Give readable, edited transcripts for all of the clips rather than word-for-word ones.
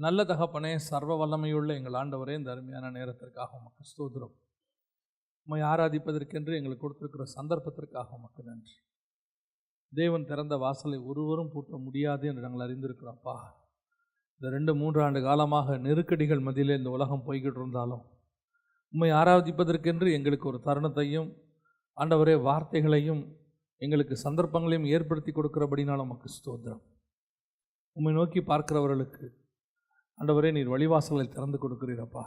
நல்ல தகப்பனே, சர்வ வல்லமையுள்ள எங்கள் ஆண்டவரே, இந்த அருமையான நேரத்திற்காக உமக்கு ஸ்தோத்திரம். உம்மை ஆராதிப்பதற்கென்று எங்களுக்கு கொடுத்திருக்கிற சந்தர்ப்பத்திற்காக உமக்கு நன்றி. தேவன் திறந்த வாசலை ஒருவரும் பூட்ட முடியாது என்று நாங்கள் அறிந்திருக்கிறோம்ப்பா. இந்த 2-3 ஆண்டு காலமாக நெருக்கடிகள் மத்தியிலே இந்த உலகம் போய்கிட்டு இருந்தாலும் உம்மை ஆராதிப்பதற்கென்று எங்களுக்கு ஒரு தருணத்தையும் ஆண்டவரே வார்த்தைகளையும் எங்களுக்கு சந்தர்ப்பங்களையும் ஏற்படுத்தி கொடுக்கிறபடினால் உமக்கு ஸ்தோத்திரம். உம்மை நோக்கி பார்க்கிறவர்களுக்கு ஆண்டவரே நீர் வழிவாசல்களை திறந்து கொடுக்கிறீரப்பா.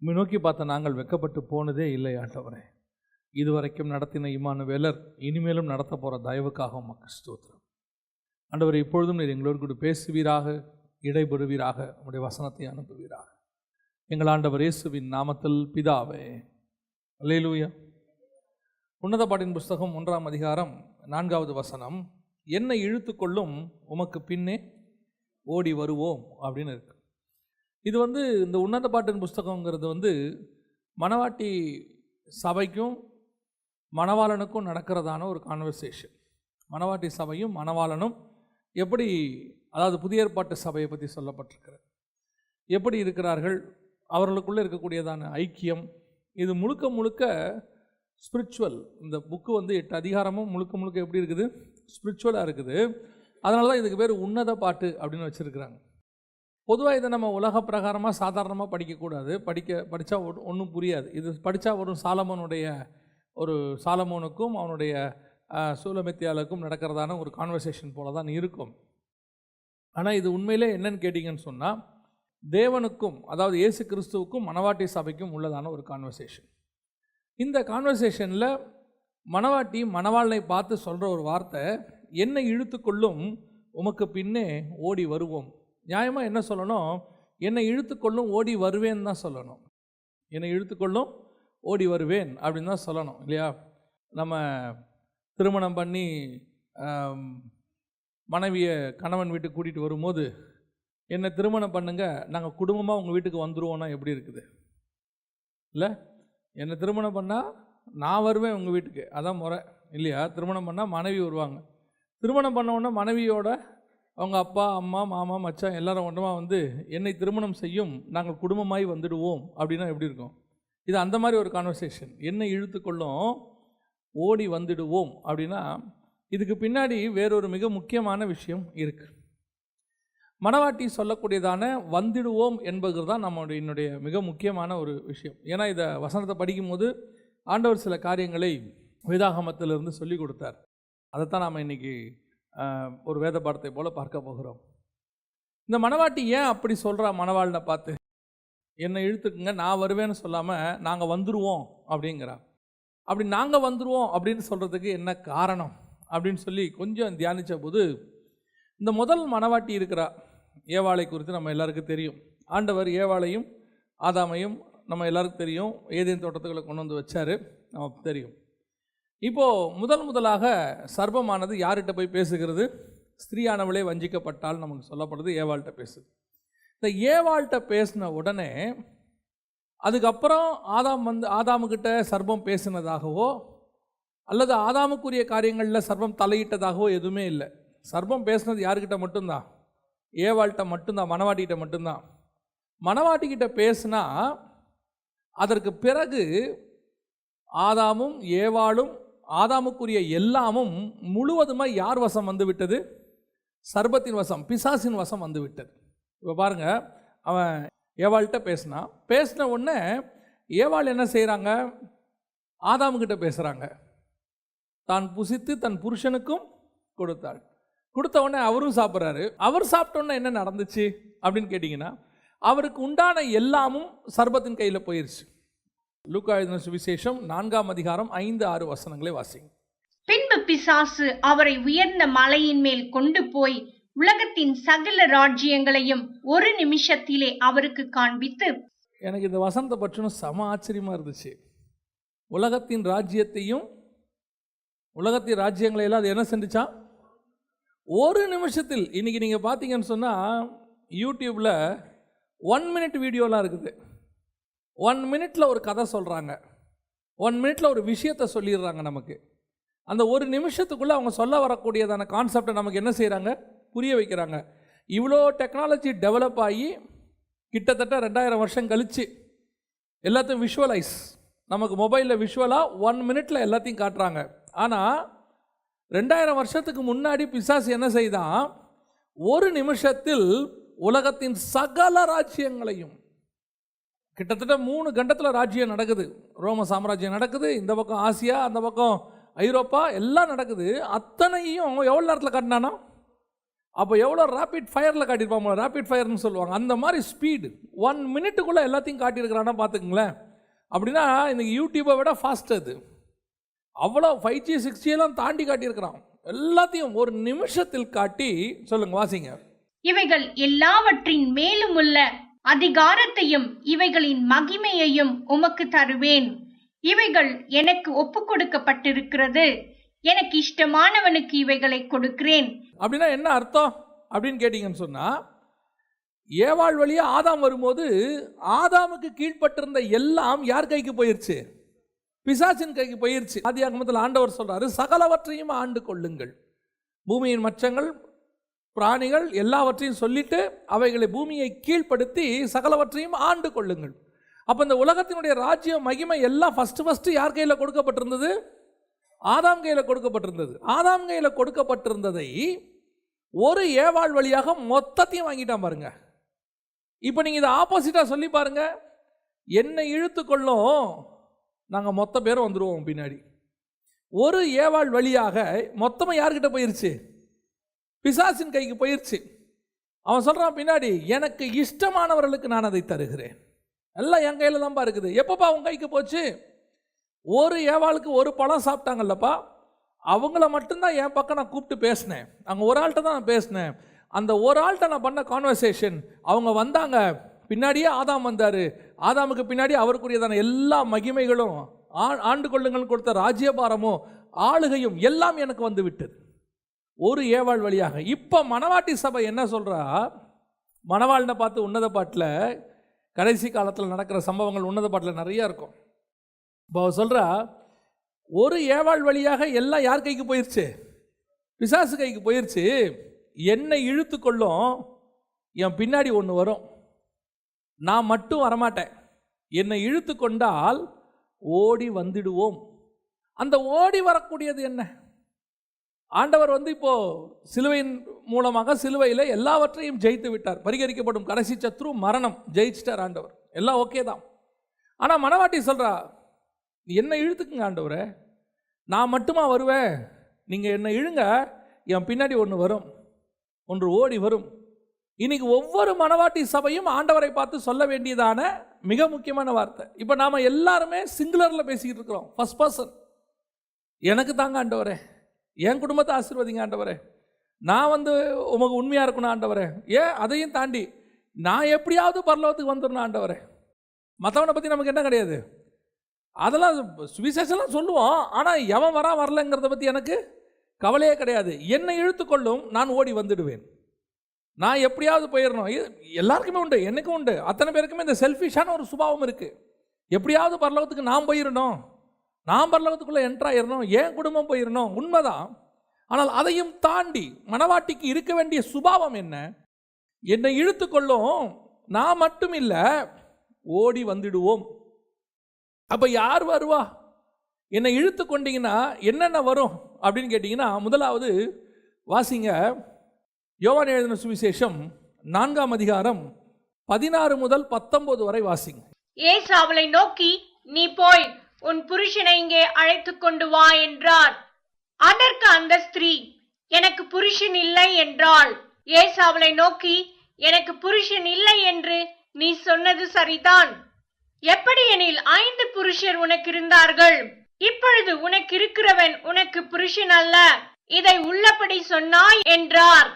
உம்மை நோக்கி பார்த்த நாங்கள் வெட்கப்பட்டு போனதே இல்லை ஆண்டவரே. இதுவரைக்கும் நடத்தின இம்மானுவேலர் இனிமேலும் நடத்த போகிற தயவுக்காக உமக்கு ஸ்தோத்திரம். ஆண்டவரே, இப்பொழுதும் நீர் எங்களோடு கூட பேசுவீராக, இடைபெறுவீராக, உம்முடைய வசனத்தை அனுப்புவீராக. எங்கள் ஆண்டவர் இயேசுவின் நாமத்தில் பிதாவே, அல்லேலூயா. உன்னத பாட்டின் புஸ்தகம் 1ஆம் அதிகாரம் 4வது வசனம், என்னை இழுத்து கொள்ளும் உமக்கு பின்னே ஓடி வருவோம் அப்படின்னு இருக்கு. இது இந்த உன்னத பாட்டின் புஸ்தகங்கிறது மணவாட்டி சபைக்கும் மணவாளனுக்கும் நடக்கிறதான ஒரு கான்வர்சேஷன். மணவாட்டி சபையும் மணவாளனும் எப்படி, அதாவது புதிய ஏற்பாட்டு சபையை பற்றி சொல்லப்பட்டிருக்கிறது, எப்படி இருக்கிறார்கள், அவர்களுக்குள்ளே இருக்கக்கூடியதான ஐக்கியம், இது முழுக்க முழுக்க ஸ்பிரிச்சுவல். இந்த புக்கு 8 அதிகாரமும் முழுக்க முழுக்க எப்படி இருக்குது, ஸ்பிரிச்சுவலாக இருக்குது. அதனால தான் இதுக்கு பேர் உன்னத பாட்டு அப்படின்னு வச்சுருக்கிறாங்க. பொதுவாக இதை நம்ம உலக பிரகாரமாக சாதாரணமாக படிக்கக்கூடாது. படித்தா ஒன்றும் புரியாது. இது படித்தா ஒரு சாலமோனுக்கும் அவனுடைய சூலமெத்தியாளுக்கும் நடக்கிறதான ஒரு கான்வர்சேஷன் போல தான் இருக்கும். ஆனால் இது உண்மையிலே என்னன்னு கேட்டிங்கன்னு சொன்னால், தேவனுக்கும் அதாவது இயேசு கிறிஸ்துவுக்கும் மணவாட்டி சபைக்கும் உள்ளதான ஒரு கான்வர்சேஷன். இந்த கான்வர்சேஷனில் மணவாட்டி மணவாளனை பார்த்து சொல்கிற ஒரு வார்த்தை, என்னை இழுத்து கொள்ளும் உமக்கு பின்னே ஓடி வருவோம். நியாயமாக என்ன சொல்லணும், என்னை இழுத்துக்கொள்ளும் ஓடி வருவேன்னு தான் சொல்லணும். என்னை இழுத்துக்கொள்ளும் ஓடி வருவேன் அப்படின்னு தான் சொல்லணும், இல்லையா? நம்ம திருமணம் பண்ணி மனைவியை கணவன் வீட்டுக்கு கூட்டிகிட்டு வரும்போது, என்னை திருமணம் பண்ணுங்க, நாங்கள் குடும்பமாக உங்கள் வீட்டுக்கு வந்துடுவோன்னா எப்படி இருக்குது, இல்லை? என்னை திருமணம் பண்ணால் நான் வருவேன் உங்கள் வீட்டுக்கு, அதான் முறை, இல்லையா? திருமணம் பண்ணால் மனைவி வருவாங்க. திருமணம் பண்ண உடனே மனைவியோட அவங்க அப்பா, அம்மா, மாமா, மச்சான் எல்லாரும் ஒன்றமாக என்னை திருமணம் செய்யும், நாங்கள் குடும்பமாய் வந்துடுவோம் அப்படின்னா எப்படி இருக்கும்? இது அந்த மாதிரி ஒரு கான்வர்சேஷன். என்னை இழுத்துக்கொள்ளும் ஓடி வந்துடுவோம் அப்படின்னா இதுக்கு பின்னாடி வேறொரு மிக முக்கியமான விஷயம் இருக்குது. மணவாட்டி சொல்லக்கூடியதான வந்துடுவோம் என்பது தான் என்னுடைய மிக முக்கியமான ஒரு விஷயம். ஏன்னா இதை வசனத்தை படிக்கும்போது ஆண்டவர் சில காரியங்களை வேதாகமத்திலிருந்து சொல்லி கொடுத்தார். அதைத்தான் நாம் இன்றைக்கி ஒரு வேத பாடத்தை போல் பார்க்க போகிறோம். இந்த மணவாட்டி ஏன் அப்படி சொல்கிறா மணவாளனை பார்த்து, என்னை இழுத்துக்குங்க நான் வருவேன்னு சொல்லாமல் நாங்கள் வந்துடுவோம் அப்படிங்கிறா. அப்படி நாங்கள் வந்துடுவோம் அப்படின்னு சொல்கிறதுக்கு என்ன காரணம் அப்படின்னு சொல்லி கொஞ்சம் தியானித்த போது, இந்த முதல் மணவாட்டி இருக்கிறா ஏவாளை குறித்து நம்ம எல்லாருக்கும் தெரியும். ஆண்டவர் ஏவாளையும் ஆதாமையும் நம்ம எல்லாருக்கும் தெரியும், ஏதேன் தோட்டத்துக்குள்ளே கொண்டு வந்து வச்சார், நமக்கு தெரியும். இப்போது முதலாக சர்ப்பமானது யார்கிட்ட போய் பேசுகிறது, ஸ்திரீயானவளே வஞ்சிக்கப்பட்டால் நமக்கு சொல்லப்படுது, ஏவாள்கிட்ட பேசுது. இந்த ஏவாள்கிட்ட பேசின உடனே அதுக்கப்புறம் ஆதாமுக்கிட்ட சர்ப்பம் பேசினதாகவோ அல்லது ஆதாமுக்குரிய காரியங்களில் சர்ப்பம் தலையிட்டதாகவோ எதுவுமே இல்லை. சர்ப்பம் பேசினது யார்கிட்ட மட்டும்தான், ஏவாள்கிட்ட மட்டும்தான், மணவாட்டிக்கிட்ட மட்டும்தான். மணவாட்டிக்கிட்ட பேசினா அதற்கு பிறகு ஆதாமும் ஏவாளும் ஆதாமுக்குரிய எல்லாமும் முழுவதுமாக யார் வசம் வந்து விட்டது, சர்ப்பத்தின் வசம், பிசாசின் வசம் வந்து விட்டது. இப்போ பாருங்கள், அவன் ஏவாள்கிட்ட பேசின உடனே ஏவாள் என்ன செய்கிறாங்க, ஆதாமுக்கிட்ட பேசுகிறாங்க. தான் புசித்து தன் புருஷனுக்கும் கொடுத்தாள். கொடுத்த உடனே அவரும் சாப்பிட்றாரு. அவர் சாப்பிட்டோன்னே என்ன நடந்துச்சு அப்படின்னு கேட்டிங்கன்னா, அவருக்கு உண்டான எல்லாமும் சர்ப்பத்தின் கையில் போயிடுச்சு. லூக்கா எழுதின சுவிசேஷம் 4ஆம் அதிகாரம் 5-6 வசனங்களை வாசிங்க. பின்பு பிசாசு அவரை உயர்ந்த மலையின் மேல் கொண்டு போய் உலகத்தின் சகல ராஜ்யங்களையும் ஒரு நிமிஷத்திலே அவருக்கு காண்பித்து. எனக்கு இந்த வசனத்தை பற்றின செம ஆச்சரியமா இருந்துச்சு. உலகத்தின் ராஜ்யத்தையும் உலகத்தின் ராஜ்யங்களை எல்லாம் அது என்ன செஞ்சுச்சா, ஒரு நிமிஷத்தில். இன்னைக்கு நீங்கள் பார்த்தீங்கன்னு சொன்னால் யூடியூப்பில் 1 மினிட் வீடியோலாம் இருக்குது. 1 மினிட்டில் ஒரு கதை சொல்கிறாங்க, 1 மினிட்டில் ஒரு விஷயத்தை சொல்லிடுறாங்க நமக்கு. அந்த ஒரு நிமிஷத்துக்குள்ளே அவங்க சொல்ல வரக்கூடியதான கான்செப்டை நமக்கு என்ன செய்கிறாங்க, புரிய வைக்கிறாங்க. இவ்வளோ டெக்னாலஜி டெவலப் ஆகி கிட்டத்தட்ட 2000 வருஷம் கழிச்சு எல்லாத்தையும் விஷுவலைஸ், நமக்கு மொபைலில் விஷுவலாக 1 minute எல்லாத்தையும் காட்டுறாங்க. ஆனால் 2000 வருஷத்துக்கு முன்னாடி பிசாசு என்ன செய்தான், ஒரு நிமிஷத்தில் உலகத்தின் சகல ராஜ்யங்களையும், கிட்டத்தட்ட 3 கண்டத்தில் ராஜ்யம் நடக்குது. ரோம சாம்ராஜ்யம் நடக்குது, இந்த பக்கம் ஆசியா, அந்த பக்கம் ஐரோப்பா, எல்லாம் நடக்குது. அத்தனையும் எவ்வளோ நேரத்தில் காட்டினானா? அப்போ எவ்வளோ ரேபிட் ஃபயரில் காட்டியிருப்பாங்க, ரேபிட் ஃபயர்னு சொல்லுவாங்க. அந்த மாதிரி ஸ்பீடு 1 minute எல்லாத்தையும் காட்டியிருக்கிறான்னா பார்த்துக்குங்களேன். அப்படின்னா இன்றைக்கி யூடியூப்பை விட ஃபாஸ்ட் அது. அவ்வளோ 5G 6G எல்லாம் தாண்டி காட்டியிருக்கிறான். எல்லாத்தையும் ஒரு நிமிஷத்தில் காட்டி, சொல்லுங்க வாசிங்க. இவைகள் எல்லாவற்றின் மேலும் உள்ள அதிகாரத்தையும் இவைகளின் மகிமையையும் உமக்கு தருவேன். இவைகள் எனக்கு ஒப்பு கொடுக்கப்பட்டிருக்கிறது. எனக்கு இஷ்டமானவனுக்கு இவைகளை கொடுக்கிறேன். அப்படின்னா என்ன அர்த்தம் அப்படின்னு கேட்டீங்கன்னு சொன்னா, ஏவாள் வழியா ஆதாம் வரும்போது ஆதாமுக்கு கீழ்பட்டிருந்த எல்லாம் யார் கைக்கு போயிருச்சு? பிசாசின் கைக்கு போயிருச்சு. ஆதியாகமத்தில் ஆண்டவர் சொல்றாரு, சகலவற்றையும் ஆண்டு கொள்ளுங்கள், பூமியின் மச்சங்கள் பிராணிகள் எல்லாவற்றையும் சொல்லிட்டு அவைகளை பூமியை கீழ்ப்படுத்தி சகலவற்றையும் ஆண்டு கொள்ளுங்கள். அப்போ இந்த உலகத்தினுடைய ராஜ்யம் மகிமை எல்லாம் ஃபஸ்ட்டு யார் கையில் கொடுக்கப்பட்டிருந்தது? ஆதாம் கையில் கொடுக்கப்பட்டிருந்தது. ஆதாம் கையில் கொடுக்கப்பட்டிருந்ததை ஒரு ஏவாள் வழியாக மொத்தத்தையும் வாங்கிட்டான் பாருங்க. இப்போ நீங்கள் இதை ஆப்போசிட்டாக சொல்லி பாருங்க, என்னை இழுத்து கொள்ளும், நாங்கள் மொத்த பேரும் வந்துடுவோம் பின்னாடி. ஒரு ஏவாள் வழியாக மொத்தமாக யார்கிட்ட போயிருச்சு? பிசாசின் கைக்கு போயிருச்சு. அவன் சொல்கிறான் பின்னாடி, எனக்கு இஷ்டமானவர்களுக்கு நான் அதை தருகிறேன். எல்லாம் என் கையில் தான்ப்பா இருக்குது. எப்பப்பா உன் கைக்கு போச்சு? ஒரு ஏவாளுக்கு ஒரு பழம் சாப்பிட்டாங்கல்லப்பா, அவங்கள மட்டும்தான் என் பக்கம் நான் கூப்பிட்டு பேசினேன். அங்கே ஒரு ஆள்கிட்ட தான் நான் பேசினேன். அந்த ஒரு ஆள்கிட்ட நான் பண்ண கான்வர்சேஷன், அவங்க வந்தாங்க, பின்னாடியே ஆதாம் வந்தார், ஆதாமுக்கு பின்னாடி அவருக்குரியதான எல்லா மகிமைகளும் ஆண்டு கொள்ளுங்கள் கொடுத்த ராஜ்யபாரமும் ஆளுகையும் எல்லாம் எனக்கு வந்து விட்டது ஒரு ஏவாள் வழியாக. இப்போ மணவாட்டி சபை என்ன சொல்கிறா? மணவாள்னை பார்த்து உன்னத பாட்டில் கடைசி காலத்தில் நடக்கிற சம்பவங்கள் உன்னத பாட்டில் நிறையா இருக்கும். இப்போ அவ சொல்கிறா, ஒரு ஏவாள் வழியாக எல்லாம் யார் கைக்கு போயிடுச்சு? பிசாசு கைக்கு போயிடுச்சு. என்னை இழுத்து கொள்ளும், என் பின்னாடி ஒன்று வரும், நான் மட்டும் வரமாட்டேன். என்னை இழுத்து கொண்டால் ஓடி வந்துடுவோம். அந்த ஓடி வரக்கூடியது என்ன? ஆண்டவர் இப்போ சிலுவையின் மூலமாக சிலுவையில் எல்லாவற்றையும் ஜெயித்து விட்டார். பரிகரிக்கப்படும் கடைசி சத்ரு மரணம், ஜெயிச்சிட்டார் ஆண்டவர். எல்லாம் ஓகே தான். ஆனால் மணவாட்டி சொல்கிறா, என்னை இழுத்துக்குங்க ஆண்டவரே, நான் மட்டுமா வருவேன்? நீங்கள் என்னை இழுங்க, என் பின்னாடி ஒன்று வரும், ஒன்று ஓடி வரும். இன்னைக்கு ஒவ்வொரு மணவாட்டி சபையும் ஆண்டவரை பார்த்து சொல்ல வேண்டியதான மிக முக்கியமான வார்த்தை. இப்போ நாம் எல்லாருமே சிங்குலரில் பேசிக்கிட்டு இருக்கிறோம், ஃபர்ஸ்ட் பர்சன். எனக்கு தாங்க ஆண்டவரே, என் குடும்பத்தை ஆசீர்வதிங்க ஆண்டவரே, நான் உமக்கு உண்மையாக இருக்கணும் ஆண்டவரே, ஏன் அதையும் தாண்டி நான் எப்படியாவது பரலோகத்துக்கு வந்துடணும் ஆண்டவரே. மற்றவனை பற்றி நமக்கு என்ன கிடையாது, அதெல்லாம் சுவிசேஷம்லாம் சொல்லுவோம், ஆனால் எவன் வரலைங்கிறத பற்றி எனக்கு கவலையே கிடையாது. என்னை இழுத்துக்கொள்ளும், நான் ஓடி வந்துடுவேன். நான் எப்படியாவது போயிடணும். எல்லாருக்குமே உண்டு, எனக்கும் உண்டு. அத்தனை பேருக்குமே இந்த செல்ஃபிஷான ஒரு சுபாவம் இருக்குது. எப்படியாவது பரலோகத்துக்கு நான் போயிடணும், நான் பரலோகத்துக்குள்ளே என்ட்ராயிடணும், என் குடும்பம் போயிடணும். உண்மைதான். ஆனால் அதையும் தாண்டி மணவாட்டிக்கு இருக்க வேண்டிய சுபாவம் என்ன? என்னை இழுத்துக்கொள்ளும், நான் மட்டும் இல்லை, ஓடி வந்துடுவோம். அப்போ யார் வருவா? என்னை இழுத்து கொண்டீங்கன்னா என்னென்ன வரும் அப்படின்னு கேட்டிங்கன்னா, முதலாவது வாசிங்க, யோவான் எழுதின சுவிசேஷம் 4ஆம் அதிகாரம் 16 முதல் 19 வரை வாசிங்க. இயேசு அவளை நோக்கி, நீ போய் உன் புருஷனை இங்கே அழைத்து கொண்டு வா என்றார். அதற்கு அந்த ஸ்திரீ, எனக்கு புருஷன் இல்லை என்றாள். இயேசு அவளை நோக்கி, எனக்கு புருஷன் இல்லை என்று நீ சொன்னது சரிதான். எப்படி எனில் 5 புருஷர் உனக்கு இருந்தார்கள், இப்பொழுது உனக்கு இருக்கிறவன் உனக்கு புருஷன் அல்ல, இதை உள்ளபடி சொன்னாய் என்றார்.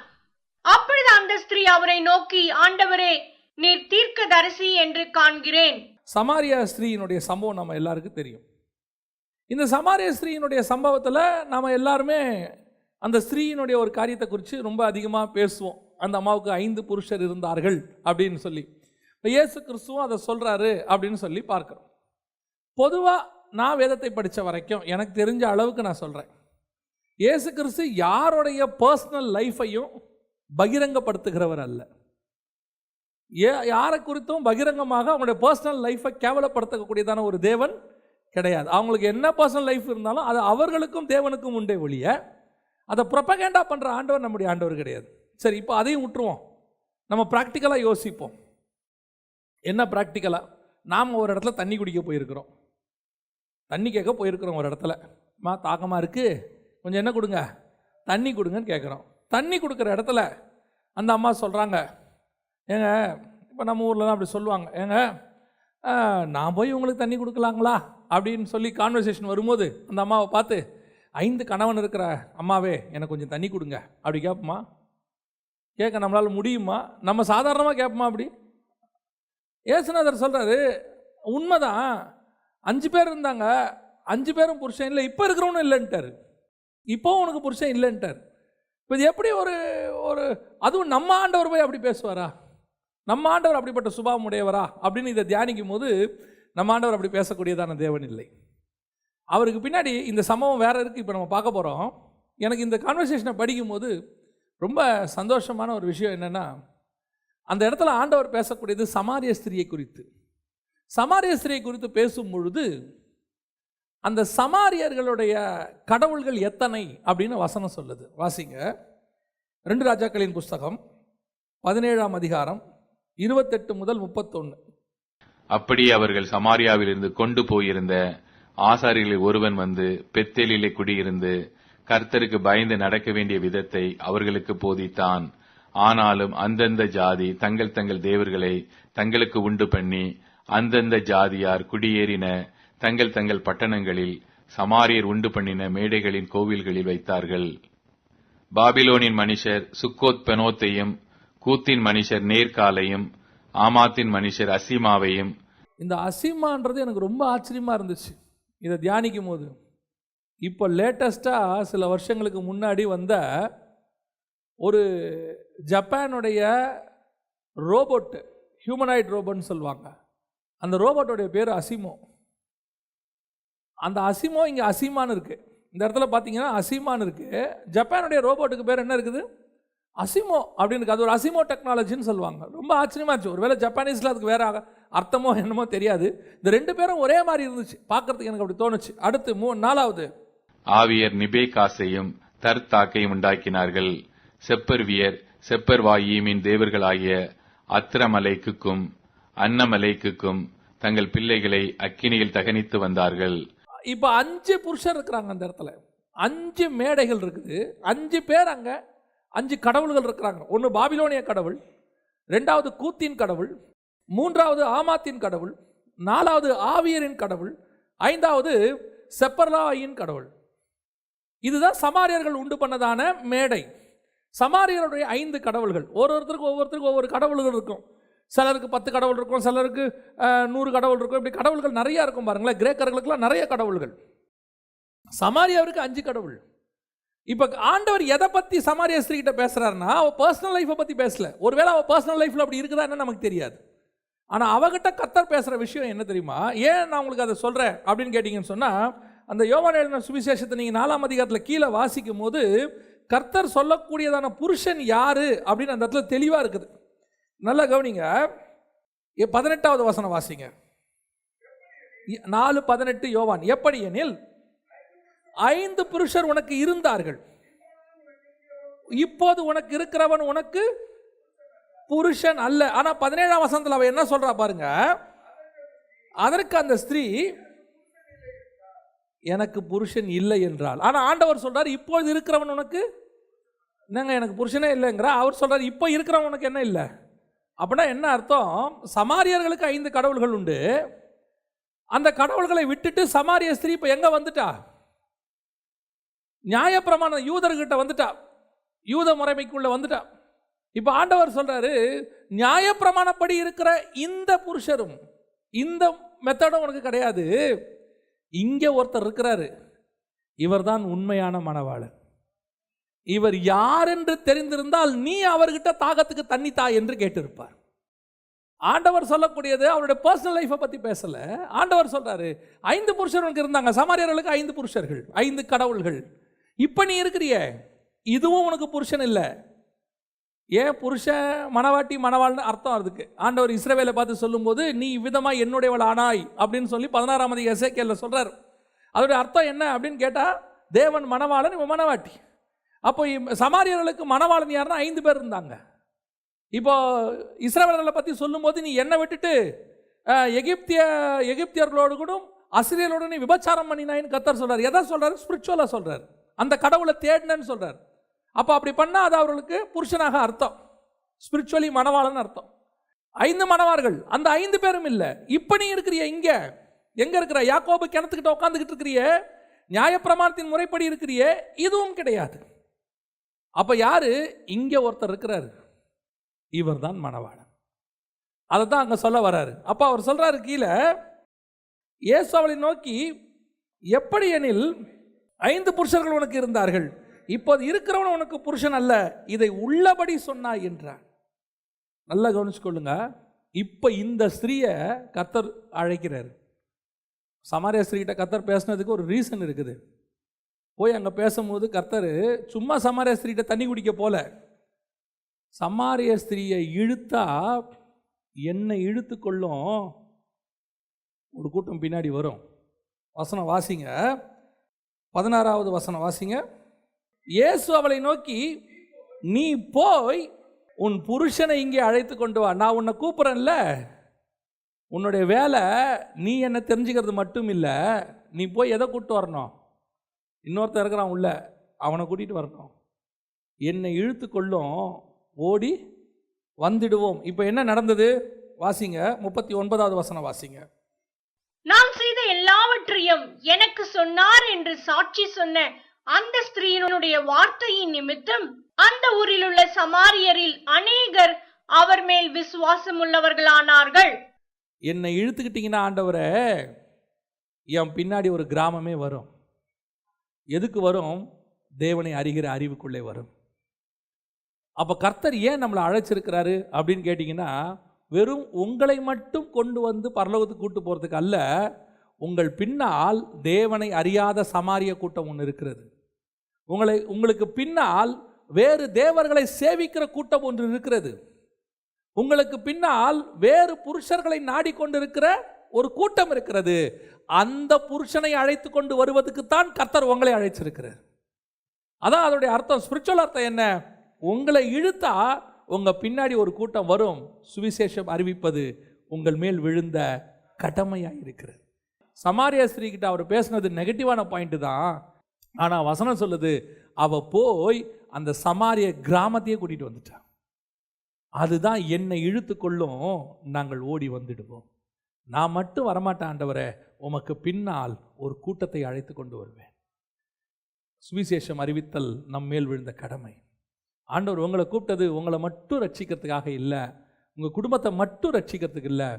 அப்பொழுது அந்த ஸ்திரீ அவரை நோக்கி, ஆண்டவரே, நீர் தீர்க்கதரிசி என்று காண்கிறேன். சமாரியா ஸ்திரீயினுடைய சம்பவம் நம்ம எல்லாருக்கும் தெரியும். இந்த சமாரியா ஸ்திரீயினுடைய சம்பவத்தில் நம்ம எல்லாருமே அந்த ஸ்திரீயினுடைய ஒரு காரியத்தை குறித்து ரொம்ப அதிகமாக பேசுவோம். அந்த அம்மாவுக்கு 5 புருஷர் இருந்தார்கள் அப்படின்னு சொல்லி இப்போ இயேசு கிறிஸ்துவும் அதை சொல்கிறாரு அப்படின்னு சொல்லி பார்க்குறோம். பொதுவாக நான் வேதத்தை படித்த வரைக்கும் எனக்கு தெரிஞ்ச அளவுக்கு நான் சொல்கிறேன், இயேசு கிறிஸ்து யாருடைய பர்சனல் லைஃப்பையும் பகிரங்கப்படுத்துகிறவர் அல்ல. யாரை குறித்தும் பகிரங்கமாக அவங்களுடைய பர்சனல் லைஃப்பை கேவலப்படுத்தக்கூடியதான ஒரு தேவன் கிடையாது. அவங்களுக்கு என்ன பர்சனல் லைஃப் இருந்தாலும் அது அவர்களுக்கும் தேவனுக்கும் உண்டே ஒழிய அதை ப்ரொபகேண்டா பண்ணுற ஆண்டவர் நம்முடைய ஆண்டவர் கிடையாது. சரி, இப்போ அதையும் விட்டுருவோம். நம்ம ப்ராக்டிக்கலாக யோசிப்போம். என்ன ப்ராக்டிக்கலாக? நாம் ஒரு இடத்துல தண்ணி குடிக்க போயிருக்கிறோம், தண்ணி கேட்க போயிருக்கிறோம். ஒரு இடத்துல தாகமாக இருக்குது, கொஞ்சம் என்ன கொடுங்க, தண்ணி கொடுங்கன்னு கேட்குறோம். தண்ணி கொடுக்குற இடத்துல அந்த அம்மா சொல்கிறாங்க, ஏங்க, இப்போ நம்ம ஊர்லலாம் அப்படி சொல்லுவாங்க, ஏங்க நான் போய் உங்களுக்கு தண்ணி கொடுக்கலாங்களா அப்படின்னு சொல்லி கான்வர்சேஷன் வரும்போது அந்த அம்மாவை பார்த்து, 5 கணவன் இருக்கிற அம்மாவே எனக்கு கொஞ்சம் தண்ணி கொடுங்க அப்படி கேட்போமா? கேட்க நம்மளால் முடியுமா? நம்ம சாதாரணமாக கேட்போமா? அப்படி இயேசுநாதர் சொல்கிறாரு, உண்மைதான், 5 பேர் இருந்தாங்க, 5 பேரும் புருஷன் இல்லை, இப்போ இருக்கிறவனும் இல்லைன்ட்டார், இப்போவும் உனக்கு புருஷன் இல்லைன்ட்டார். இப்போ இது எப்படி ஒரு ஒரு அதுவும் நம்ம ஆண்டவர் போய் அப்படி பேசுவாரா? நம்ம ஆண்டவர் அப்படிப்பட்ட சுபாவம் உடையவரா அப்படின்னு இதை தியானிக்கும் போது நம்ம ஆண்டவர் அப்படி பேசக்கூடியதான தேவன் இல்லை. அவருக்கு பின்னாடி இந்த சம்பவம் வேற இருக்குது, இப்போ நம்ம பார்க்க போகிறோம். எனக்கு இந்த கான்வர்சேஷனை படிக்கும் போது ரொம்ப சந்தோஷமான ஒரு விஷயம் என்னென்னா, அந்த இடத்துல ஆண்டவர் பேசக்கூடியது சமாரிய ஸ்திரியை குறித்து. சமாரிய ஸ்திரியை குறித்து பேசும் பொழுது அந்த சமாரியர்களுடைய கடவுள்கள் எத்தனை அப்படின்னு வசனம் சொல்லுது. வாசிங்க, 2 ராஜாக்களின் புஸ்தகம் 17ஆம் அதிகாரம் 28 முதல் 31. அப்படி அவர்கள் சமாரியாவிலிருந்து கொண்டு போயிருந்த ஆசாரியர்களில் ஒருவன் வந்து பெத்தேலிலே குடியிருந்து கர்த்தருக்கு பயந்து நடக்க வேண்டிய விதத்தை அவர்களுக்கு போதித்தான். ஆனாலும் அந்தந்த ஜாதி தங்கள் தங்கள் தேவர்களை தங்களுக்கு உண்டு பண்ணி அந்தந்த ஜாதியார் குடியேறின தங்கள் தங்கள் பட்டணங்களில் சமாரியர் உண்டு பண்ணின மேடைகளின் கோவில்களில் வைத்தார்கள். பாபிலோனின் மனுஷர் சுக்கோத் பெனோத்தையும், கூத்தின் மனுஷர் நேர்காலையும், ஆமாத்தின் மனுஷர் அசிமாவையும். இந்த அசிமான்றது எனக்கு ரொம்ப ஆச்சரியமா இருந்துச்சு இதை தியானிக்கும் போது. இப்போ லேட்டஸ்டாக சில வருஷங்களுக்கு முன்னாடி வந்த ஒரு ஜப்பானுடைய ரோபோட், ஹியூமனாய்ட் ரோபோட்னு சொல்லுவாங்க, அந்த ரோபோட்டோடைய பேர் அசிமோ. அந்த அசிமோ இங்கே அசிமான்னு இருக்குது. இந்த இடத்துல பார்த்தீங்கன்னா அசிமான்னு இருக்குது. ஜப்பானுடைய ரோபோட்டுக்கு பேர் என்ன இருக்குது? அசிமோ அப்படின்னு இருக்குது. அது ஒரு அசிமோ டெக்னாலஜின்னு சொல்லுவாங்க. ரொம்ப ஆச்சரியமாச்சு. ஒருவேளை ஜப்பானீஸில் அதுக்கு வேறு அர்த்தமோ என்னமோ தெரியாது. இந்த 2 பேரும் ஒரே மாதிரி இருந்துச்சு பார்க்கறதுக்கு, எனக்கு அப்படி தோணுச்சு. அடுத்து 4வது ஆவியர் நிபேகாசையும் தர்த்தாக்கையும் உண்டாக்கினார்கள். செப்பர்வியர் செப்பர்வாயீமின் தேவர்களாகிய அத்ரமலைக்குக்கும் அன்னமலைக்குக்கும் தங்கள் பிள்ளைகளை அக்கினியில் தகனித்து வந்தார்கள். இப்போ 5 புருஷர் இருக்கிறாங்க அந்த இடத்துல, 5 மேடைகள் இருக்குது, 5 பேர் அங்கே 5 கடவுள்கள் இருக்கிறாங்க. ஒன்று பாபிலோனிய கடவுள், 2வது கூத்தின் கடவுள், 3வது ஆமாத்தின் கடவுள், 4வது ஆவியரின் கடவுள், 5வது செப்பர்லாயின் கடவுள். இதுதான் சமாரியர்கள் உண்டு பண்ணதான மேடை. சமாரியருடைய 5 கடவுள்கள். ஒவ்வொருத்தருக்கும் ஒவ்வொரு கடவுள்கள் இருக்கும். சிலருக்கு 10 கடவுள் இருக்கும், சிலருக்கு 100 கடவுள் இருக்கும். இப்படி கடவுள்கள் நிறையா இருக்கும் பாருங்களேன். கிரேக்கர்களுக்கெல்லாம் நிறைய கடவுள்கள். சமாரியாவிற்கு 5 கடவுள். இப்போ ஆண்டவர் எதை பற்றி சமாரிய ஸ்திரீகிட்ட பேசுகிறாருன்னா, அவள் பர்சனல் லைஃப்பை பற்றி பேசல. ஒருவேளை அவள் பர்சனல் லைஃப்பில் அப்படி இருக்குதா என்ன நமக்கு தெரியாது. ஆனால் அவகிட்ட கர்த்தர் பேசுகிற விஷயம் என்ன தெரியுமா? ஏன் நான் உங்களுக்கு அதை சொல்கிறேன் அப்படின்னு கேட்டிங்கன்னு சொன்னால், அந்த யோவான் எழுதின சுவிசேஷத்தை நீங்கள் 4ஆம் அதிகாரத்தில் கீழே வாசிக்கும் போது கர்த்தர் சொல்லக்கூடியதான புருஷன் யாரு அப்படின்னு அந்த இடத்துல தெளிவாக இருக்குது. நல்லா கவனிங்க, 18வது வசனம் வாசிங்க. 4:18 யோவான். எப்படி எனில் 5 புருஷர் உனக்கு இருந்தார்கள், இப்போது உனக்கு இருக்கிறவன் உனக்கு புருஷன் அல்ல. ஆனா 17ஆம் வசனத்தில் அவ என்ன சொல்றா பாருங்க. அதற்கு அந்த ஸ்திரீ எனக்கு புருஷன் இல்லை என்றாள். ஆனா ஆண்டவர் சொல்றாரு இப்போது இருக்கிறவன் உனக்கு என்னங்க, எனக்கு புருஷனே இல்லைங்கிற. அவர் சொல்றாரு இப்போ இருக்கிறவன் உனக்கு என்ன இல்லை. அப்படின்னா என்ன அர்த்தம்? சமாரியர்களுக்கு 5 கடவுள்கள் உண்டு. அந்த கடவுள்களை விட்டுட்டு சமாரிய ஸ்திரீ இப்போ எங்க வந்துட்டா? நியாயப்பிரமாண யூதர்கிட்ட வந்துட்டா, யூத முறைமைக்குள்ள வந்துட்டா. இப்போ ஆண்டவர் சொல்றாரு, நியாயப்பிரமாணப்படி இருக்கிற இந்த புருஷரும் இந்த மெத்தடும் உனக்கு கிடையாது. இங்க ஒருத்தர் இருக்கிறாரு, இவர்தான் உண்மையான மணவாளன். இவர் யார் என்று தெரிந்திருந்தால் நீ அவர்கிட்ட தாகத்துக்கு தண்ணி தா என்று கேட்டிருப்பார். ஆண்டவர் சொல்லக்கூடியது அவருடைய பர்சனல் லைஃப்பை பற்றி பேசல. ஆண்டவர் சொல்றாரு 5 புருஷர்களுக்கு இருந்தாங்க. சமாரியர்களுக்கு 5 புருஷர்கள், 5 கடவுள்கள். இப்போ நீ இருக்கிறிய, இதுவும் உனக்கு புருஷன் இல்லை. ஏன் புருஷன் மணவாட்டி மணவாள்னு அர்த்தம் அதுக்கு. ஆண்டவர் இஸ்ரவேலை பார்த்து சொல்லும்போது நீ இவ்விதமாக என்னுடையவள் ஆனாய் அப்படின்னு சொல்லி 16ஆம் அதிகாரம் எசேக்கியேலில் சொல்கிறார். அதோடைய அர்த்தம் என்ன அப்படின்னு கேட்டால் தேவன் மணவாளன், இவன் மணவாட்டி. அப்போ சமாரியர்களுக்கு மணவாளன் யாருன்னா 5 பேர் இருந்தாங்க. இப்போ இஸ்ரவேலர்களை பற்றி சொல்லும்போது நீ என்னை விட்டுட்டு எகிப்தியர்களோடு கூட அசிரியர்களோட நீ விபச்சாரம் பண்ணினாயின்னு கர்த்தர் சொல்கிறார். எதை சொல்கிறார்? ஸ்பிரிச்சுவலாக சொல்கிறார். அந்த கடவுளை தேடினன்னு சொல்கிறார். அப்போ அப்படி பண்ணால் அது அவர்களுக்கு புருஷனாக அர்த்தம், ஸ்பிரிச்சுவலி மணவாளன் அர்த்தம். 5 மணவார்கள், அந்த 5 பேரும் இல்லை. இப்போ நீ இருக்கிறிய இங்கே எங்கே இருக்கிற? யாக்கோபு கிணத்துக்கிட்ட உட்காந்துக்கிட்டு இருக்கிறிய, நியாயப்பிரமாணத்தின் முறைப்படி இருக்கிறிய, இதுவும் கிடையாது. அப்போ யாரு? இங்கே ஒருத்தர் இருக்கிறாரு, இவர் தான் மணவாளன். அதை தான் அங்கே சொல்ல வர்றாரு. அப்போ அவர் சொல்கிறாரு கீழே, இயேசு அவளை நோக்கி, எப்படி எனில் 5 புருஷர்கள் உனக்கு இருந்தார்கள், இப்போது இருக்கிறவன் உனக்கு புருஷன் அல்ல, இதை உள்ளபடி சொன்னாய் என்றார். நல்லா கவனிச்சுக்கொள்ளுங்க. இப்போ இந்த ஸ்திரீயை கர்த்தர் அழைக்கிறார். சமாரிய ஸ்திரீகிட்ட கர்த்தர் பேசுனதுக்கு ஒரு ரீசன் இருக்குது. போய் அங்கே பேசும்போது கர்த்தர் சும்மா சமாரிய ஸ்திரீகிட்ட தண்ணி குடிக்க போல, சமாரிய ஸ்திரீயை இழுத்தா என்னை இழுத்து கொள்ளும் ஒரு கூட்டம் பின்னாடி வரும். வசனம் வாசிங்க, 16வது வசனம் வாசிங்க. இயேசு அவளை நோக்கி, நீ போய் உன் புருஷனை இங்கே அழைத்து கொண்டு வா. நான் உன்னை கூப்பிட்றேன்ல, உன்னுடைய வேலை நீ என்ன தெரிஞ்சுக்கிறது மட்டும் இல்லை, நீ போய் எதை கூப்பிட்டு வரணும்? இன்னொருத்தர் இருக்கிறான் உள்ள, அவனை கூட்டிகிட்டு வரணும். என்னை இழுத்து கொள்ளும், ஓடி வந்துடுவோம். இப்போ என்ன நடந்தது வாசிங்க, 39வது வசனம் வாசிங்க. நாம் செய்த எல்லாவற்றையும் எனக்கு சொன்னார் என்று சாட்சி சொன்ன அந்த ஸ்திரீயினுடைய வார்த்தையின் நிமித்தம் அந்த ஊரில் உள்ள சமாரியரில் அநேகர் அவர் மேல் விசுவாசம் உள்ளவர்களானார்கள். என்னை இழுத்துக்கிட்டீங்கன்னா ஆண்டவரே, என் பின்னாடி ஒரு கிராமமே வரும். எதுக்கு வரும்? தேவனை அறிகிற அறிவுக்குள்ளே வரும். அப்போ கர்த்தர் ஏன் நம்மளை அழைச்சிருக்கிறாரு அப்படின்னு கேட்டிங்கன்னா, வெறும் உங்களை மட்டும் கொண்டு வந்து பரலோகத்துக்கு கூட்டு போகிறதுக்கு அல்ல, உங்கள் பின்னால் தேவனை அறியாத சமாரிய கூட்டம் ஒன்று இருக்கிறது. உங்களுக்கு பின்னால் வேறு தேவர்களை சேவிக்கிற கூட்டம் ஒன்று இருக்கிறது. உங்களுக்கு பின்னால் வேறு புருஷர்களை நாடிக்கொண்டிருக்கிற ஒரு கூட்டம் இருக்கிறது. அந்த புருஷனை அழைத்து கொண்டு வருவதற்குத்தான் கர்த்தர் உங்களை அழைச்சிருக்கிறார். அதான் அதோடைய அர்த்தம். ஸ்பிரிச்சுவல் அர்த்தம் என்ன? உங்களை இழுத்தா உங்க பின்னாடி ஒரு கூட்டம் வரும். சுவிசேஷம் அறிவிப்பது உங்கள் மேல் விழுந்த கடமையாக இருக்கிறது. சமாரிய ஸ்திரீ கிட்ட அவர் பேசுனது நெகட்டிவான பாயிண்ட் தான். ஆனால் வசனம் சொல்லுது, அவ போய் அந்த சமாரிய கிராமத்தையே கூட்டிட்டு வந்துட்டான். அதுதான் என்னை இழுத்து கொள்ளும், நாங்கள் ஓடி வந்துடுவோம். நான் மட்டும் வரமாட்டேன் ஆண்டவரே, உமக்கு பின்னால் ஒரு கூட்டத்தை அழைத்து கொண்டு வருவேன். சுவிசேஷம் அறிவித்தல் நம் மேல் விழுந்த கடமை. ஆண்டவர் உங்களை கூப்பிட்டது உங்களை மட்டும் ரட்சிக்கிறதுக்காக இல்லை, உங்கள் குடும்பத்தை மட்டும் ரட்சிக்கிறதுக்கு இல்லை,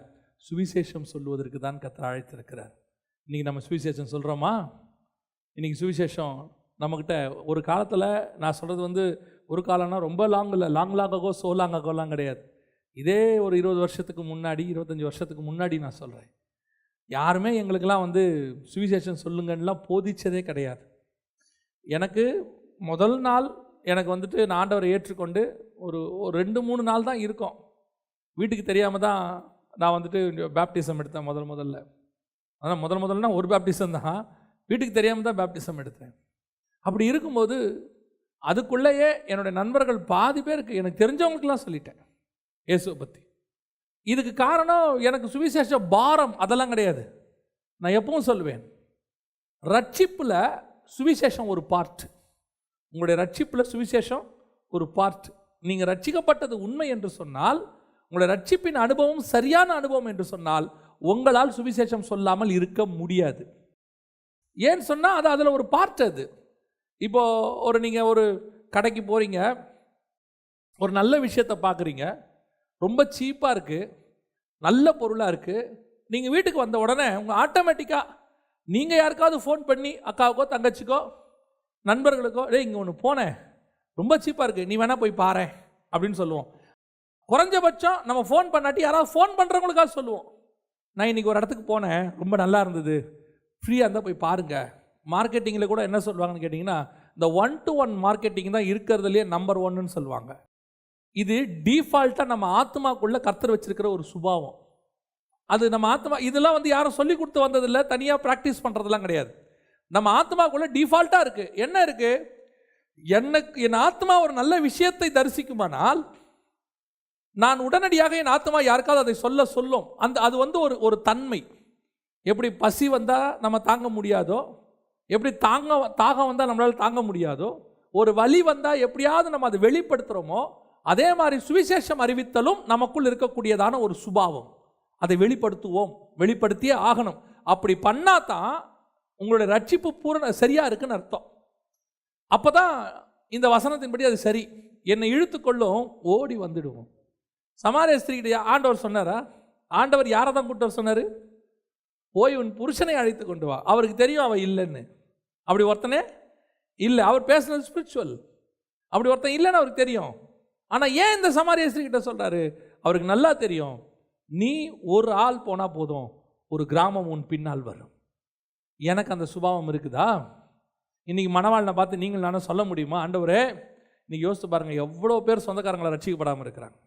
சுவிசேஷம் சொல்லுவதற்கு தான் கர்த்தர் அழைத்திருக்கிறார். இன்றைக்கி நம்ம சுவிசேஷம் சொல்கிறோமா? இன்றைக்கி சுவிசேஷம் நம்மக்கிட்ட ஒரு காலத்தில், நான் சொல்கிறது ஒரு காலம்னா ரொம்ப லாங் இல்லை, லாங்காகோ சோலாங்காகோலாம் கிடையாது. இதே ஒரு 20 வருஷத்துக்கு முன்னாடி, 25 வருஷத்துக்கு முன்னாடி நான் சொல்கிறேன். யாருமே எங்களுக்கெல்லாம் சுவிசேஷம் சொல்லுங்கன்னெலாம் போதிச்சதே கிடையாது. எனக்கு முதல் நாள் எனக்கு நான் ஆண்டவரை ஏற்றுக்கொண்டு ஒரு 2-3 நாள் தான் இருக்கும். வீட்டுக்கு தெரியாமல் தான் நான் பேப்டிசம் எடுத்தேன் முதல்ல. அதான் முதல்னா ஒரு பேப்டிசம் தான், வீட்டுக்கு தெரியாமல் தான் பேப்டிசம் எடுத்தேன். அப்படி இருக்கும்போது அதுக்குள்ளேயே என்னுடைய நண்பர்கள் பாதி பேருக்கு, எனக்கு தெரிஞ்சவங்களுக்கெல்லாம் சொல்லிட்டேன் இயேசுவை பற்றி. இதுக்கு காரணம் எனக்கு சுவிசேஷ பாரம் அதெல்லாம் கிடையாது. நான் எப்பவும் சொல்லுவேன், ரட்சிப்பில் சுவிசேஷம் ஒரு பார்ட். உங்களுடைய ரட்சிப்பில் சுவிசேஷம் ஒரு பார்ட். நீங்கள் ரட்சிக்கப்பட்டது உண்மை என்று சொன்னால், உங்களுடைய ரட்சிப்பின் அனுபவம் சரியான அனுபவம் என்று சொன்னால், உங்களால் சுவிசேஷம் சொல்லாமல் இருக்க முடியாது. ஏன்னு சொன்னால் அது அதில் ஒரு பார்ட். அது இப்போது நீங்கள் ஒரு கடைக்கு போகிறீங்க, ஒரு நல்ல விஷயத்தை பார்க்குறீங்க, ரொம்ப சீப்பாக இருக்குது, நல்ல பொருளாக இருக்குது. நீங்கள் வீட்டுக்கு வந்த உடனே உங்கள் ஆட்டோமேட்டிக்காக நீங்கள் யாருக்காவது ஃபோன் பண்ணி அக்காவுக்கோ தங்கச்சிக்கோ நண்பர்களுக்கோ, இங்கே ஒன்று போனேன் ரொம்ப சீப்பாக இருக்குது, நீ வேணால் போய் பாரு அப்படின்னு சொல்லுவோம். குறைஞ்சபட்சம் நம்ம ஃபோன் பண்ணாட்டி யாராவது ஃபோன் பண்ணுறவங்களுக்காக சொல்லுவோம், நான் இன்றைக்கி ஒரு இடத்துக்கு போனேன் ரொம்ப நல்லா இருந்தது, ஃப்ரீயாக இருந்தால் போய் பாருங்கள். மார்க்கெட்டிங்கில் கூட என்ன சொல்லுவாங்கன்னு கேட்டிங்கன்னா, இந்த 1-to-1 மார்க்கெட்டிங் தான் இருக்கிறதுலையே நம்பர் 1ன்னு சொல்லுவாங்க. இது டிஃபால்ட்டாக நம்ம ஆத்மாக்குள்ள கர்த்தர் வச்சிருக்கிற ஒரு சுபாவம். அது நம்ம ஆத்மா, இதெல்லாம் வந்து யாரும் சொல்லி கொடுத்து வந்ததில்லை, தனியாக ப்ராக்டிஸ் பண்ணுறதெல்லாம் கிடையாது. நம்ம ஆத்மாக்குள்ள டிஃபால்ட்டாக இருக்குது. என்ன இருக்குது? என் ஆத்மா ஒரு நல்ல விஷயத்தை தரிசிக்குமானால் நான் உடனடியாக என் ஆத்மா யாருக்காவது அதை சொல்லும். அது வந்து ஒரு தன்மை. எப்படி பசி வந்தால் நம்ம தாங்க முடியாதோ, எப்படி தாகம் வந்தால் நம்மளால் தாங்க முடியாதோ, ஒரு வலி வந்தால் எப்படியாவது நம்ம அதை வெளிப்படுத்துகிறோமோ, அதே மாதிரி சுவிசேஷம் அறிவித்தலும் நமக்குள் இருக்கக்கூடியதான ஒரு சுபாவம். அதை வெளிப்படுத்தியே ஆகணும். அப்படி பண்ணாதான் உங்களுடைய ரட்சிப்பு சரியாக இருக்குன்னு அர்த்தம். அப்போ தான் இந்த வசனத்தின்படி அது சரி. என்னை இழுத்துக்கொள்ளும், ஓடி வந்துடுவோம். சமாரிய ஸ்திரீகிட்ட ஆண்டவர் சொன்னாரா? ஆண்டவர் யாரை தான் கூட்டு வர சொன்னார்? போய் உன் புருஷனை அழைத்து கொண்டு வா. அவருக்கு தெரியும் அவன் இல்லைன்னு. அப்படி ஒருத்தனே இல்லை. அவர் பேசுனது ஸ்பிரிச்சுவல். அப்படி ஒருத்தன் இல்லைன்னு அவருக்கு தெரியும். ஆனால் ஏன் இந்த சமாரிய ஸ்திரீகிட்ட சொல்கிறாரு? அவருக்கு நல்லா தெரியும், நீ ஒரு ஆள் போனால் போதும், ஒரு கிராமம் உன் பின்னால் வரும். எனக்கு அந்த சுபாவம் இருக்குதா? இன்றைக்கி மணவாளனை பார்த்து நீங்கள் நானும் சொல்ல முடியுமா? ஆண்டவரே, இன்றைக்கி யோசித்து பாருங்கள், எவ்வளோ பேர் சொந்தக்காரங்களை ரட்சிக்கப்படாமல் இருக்கிறாங்க.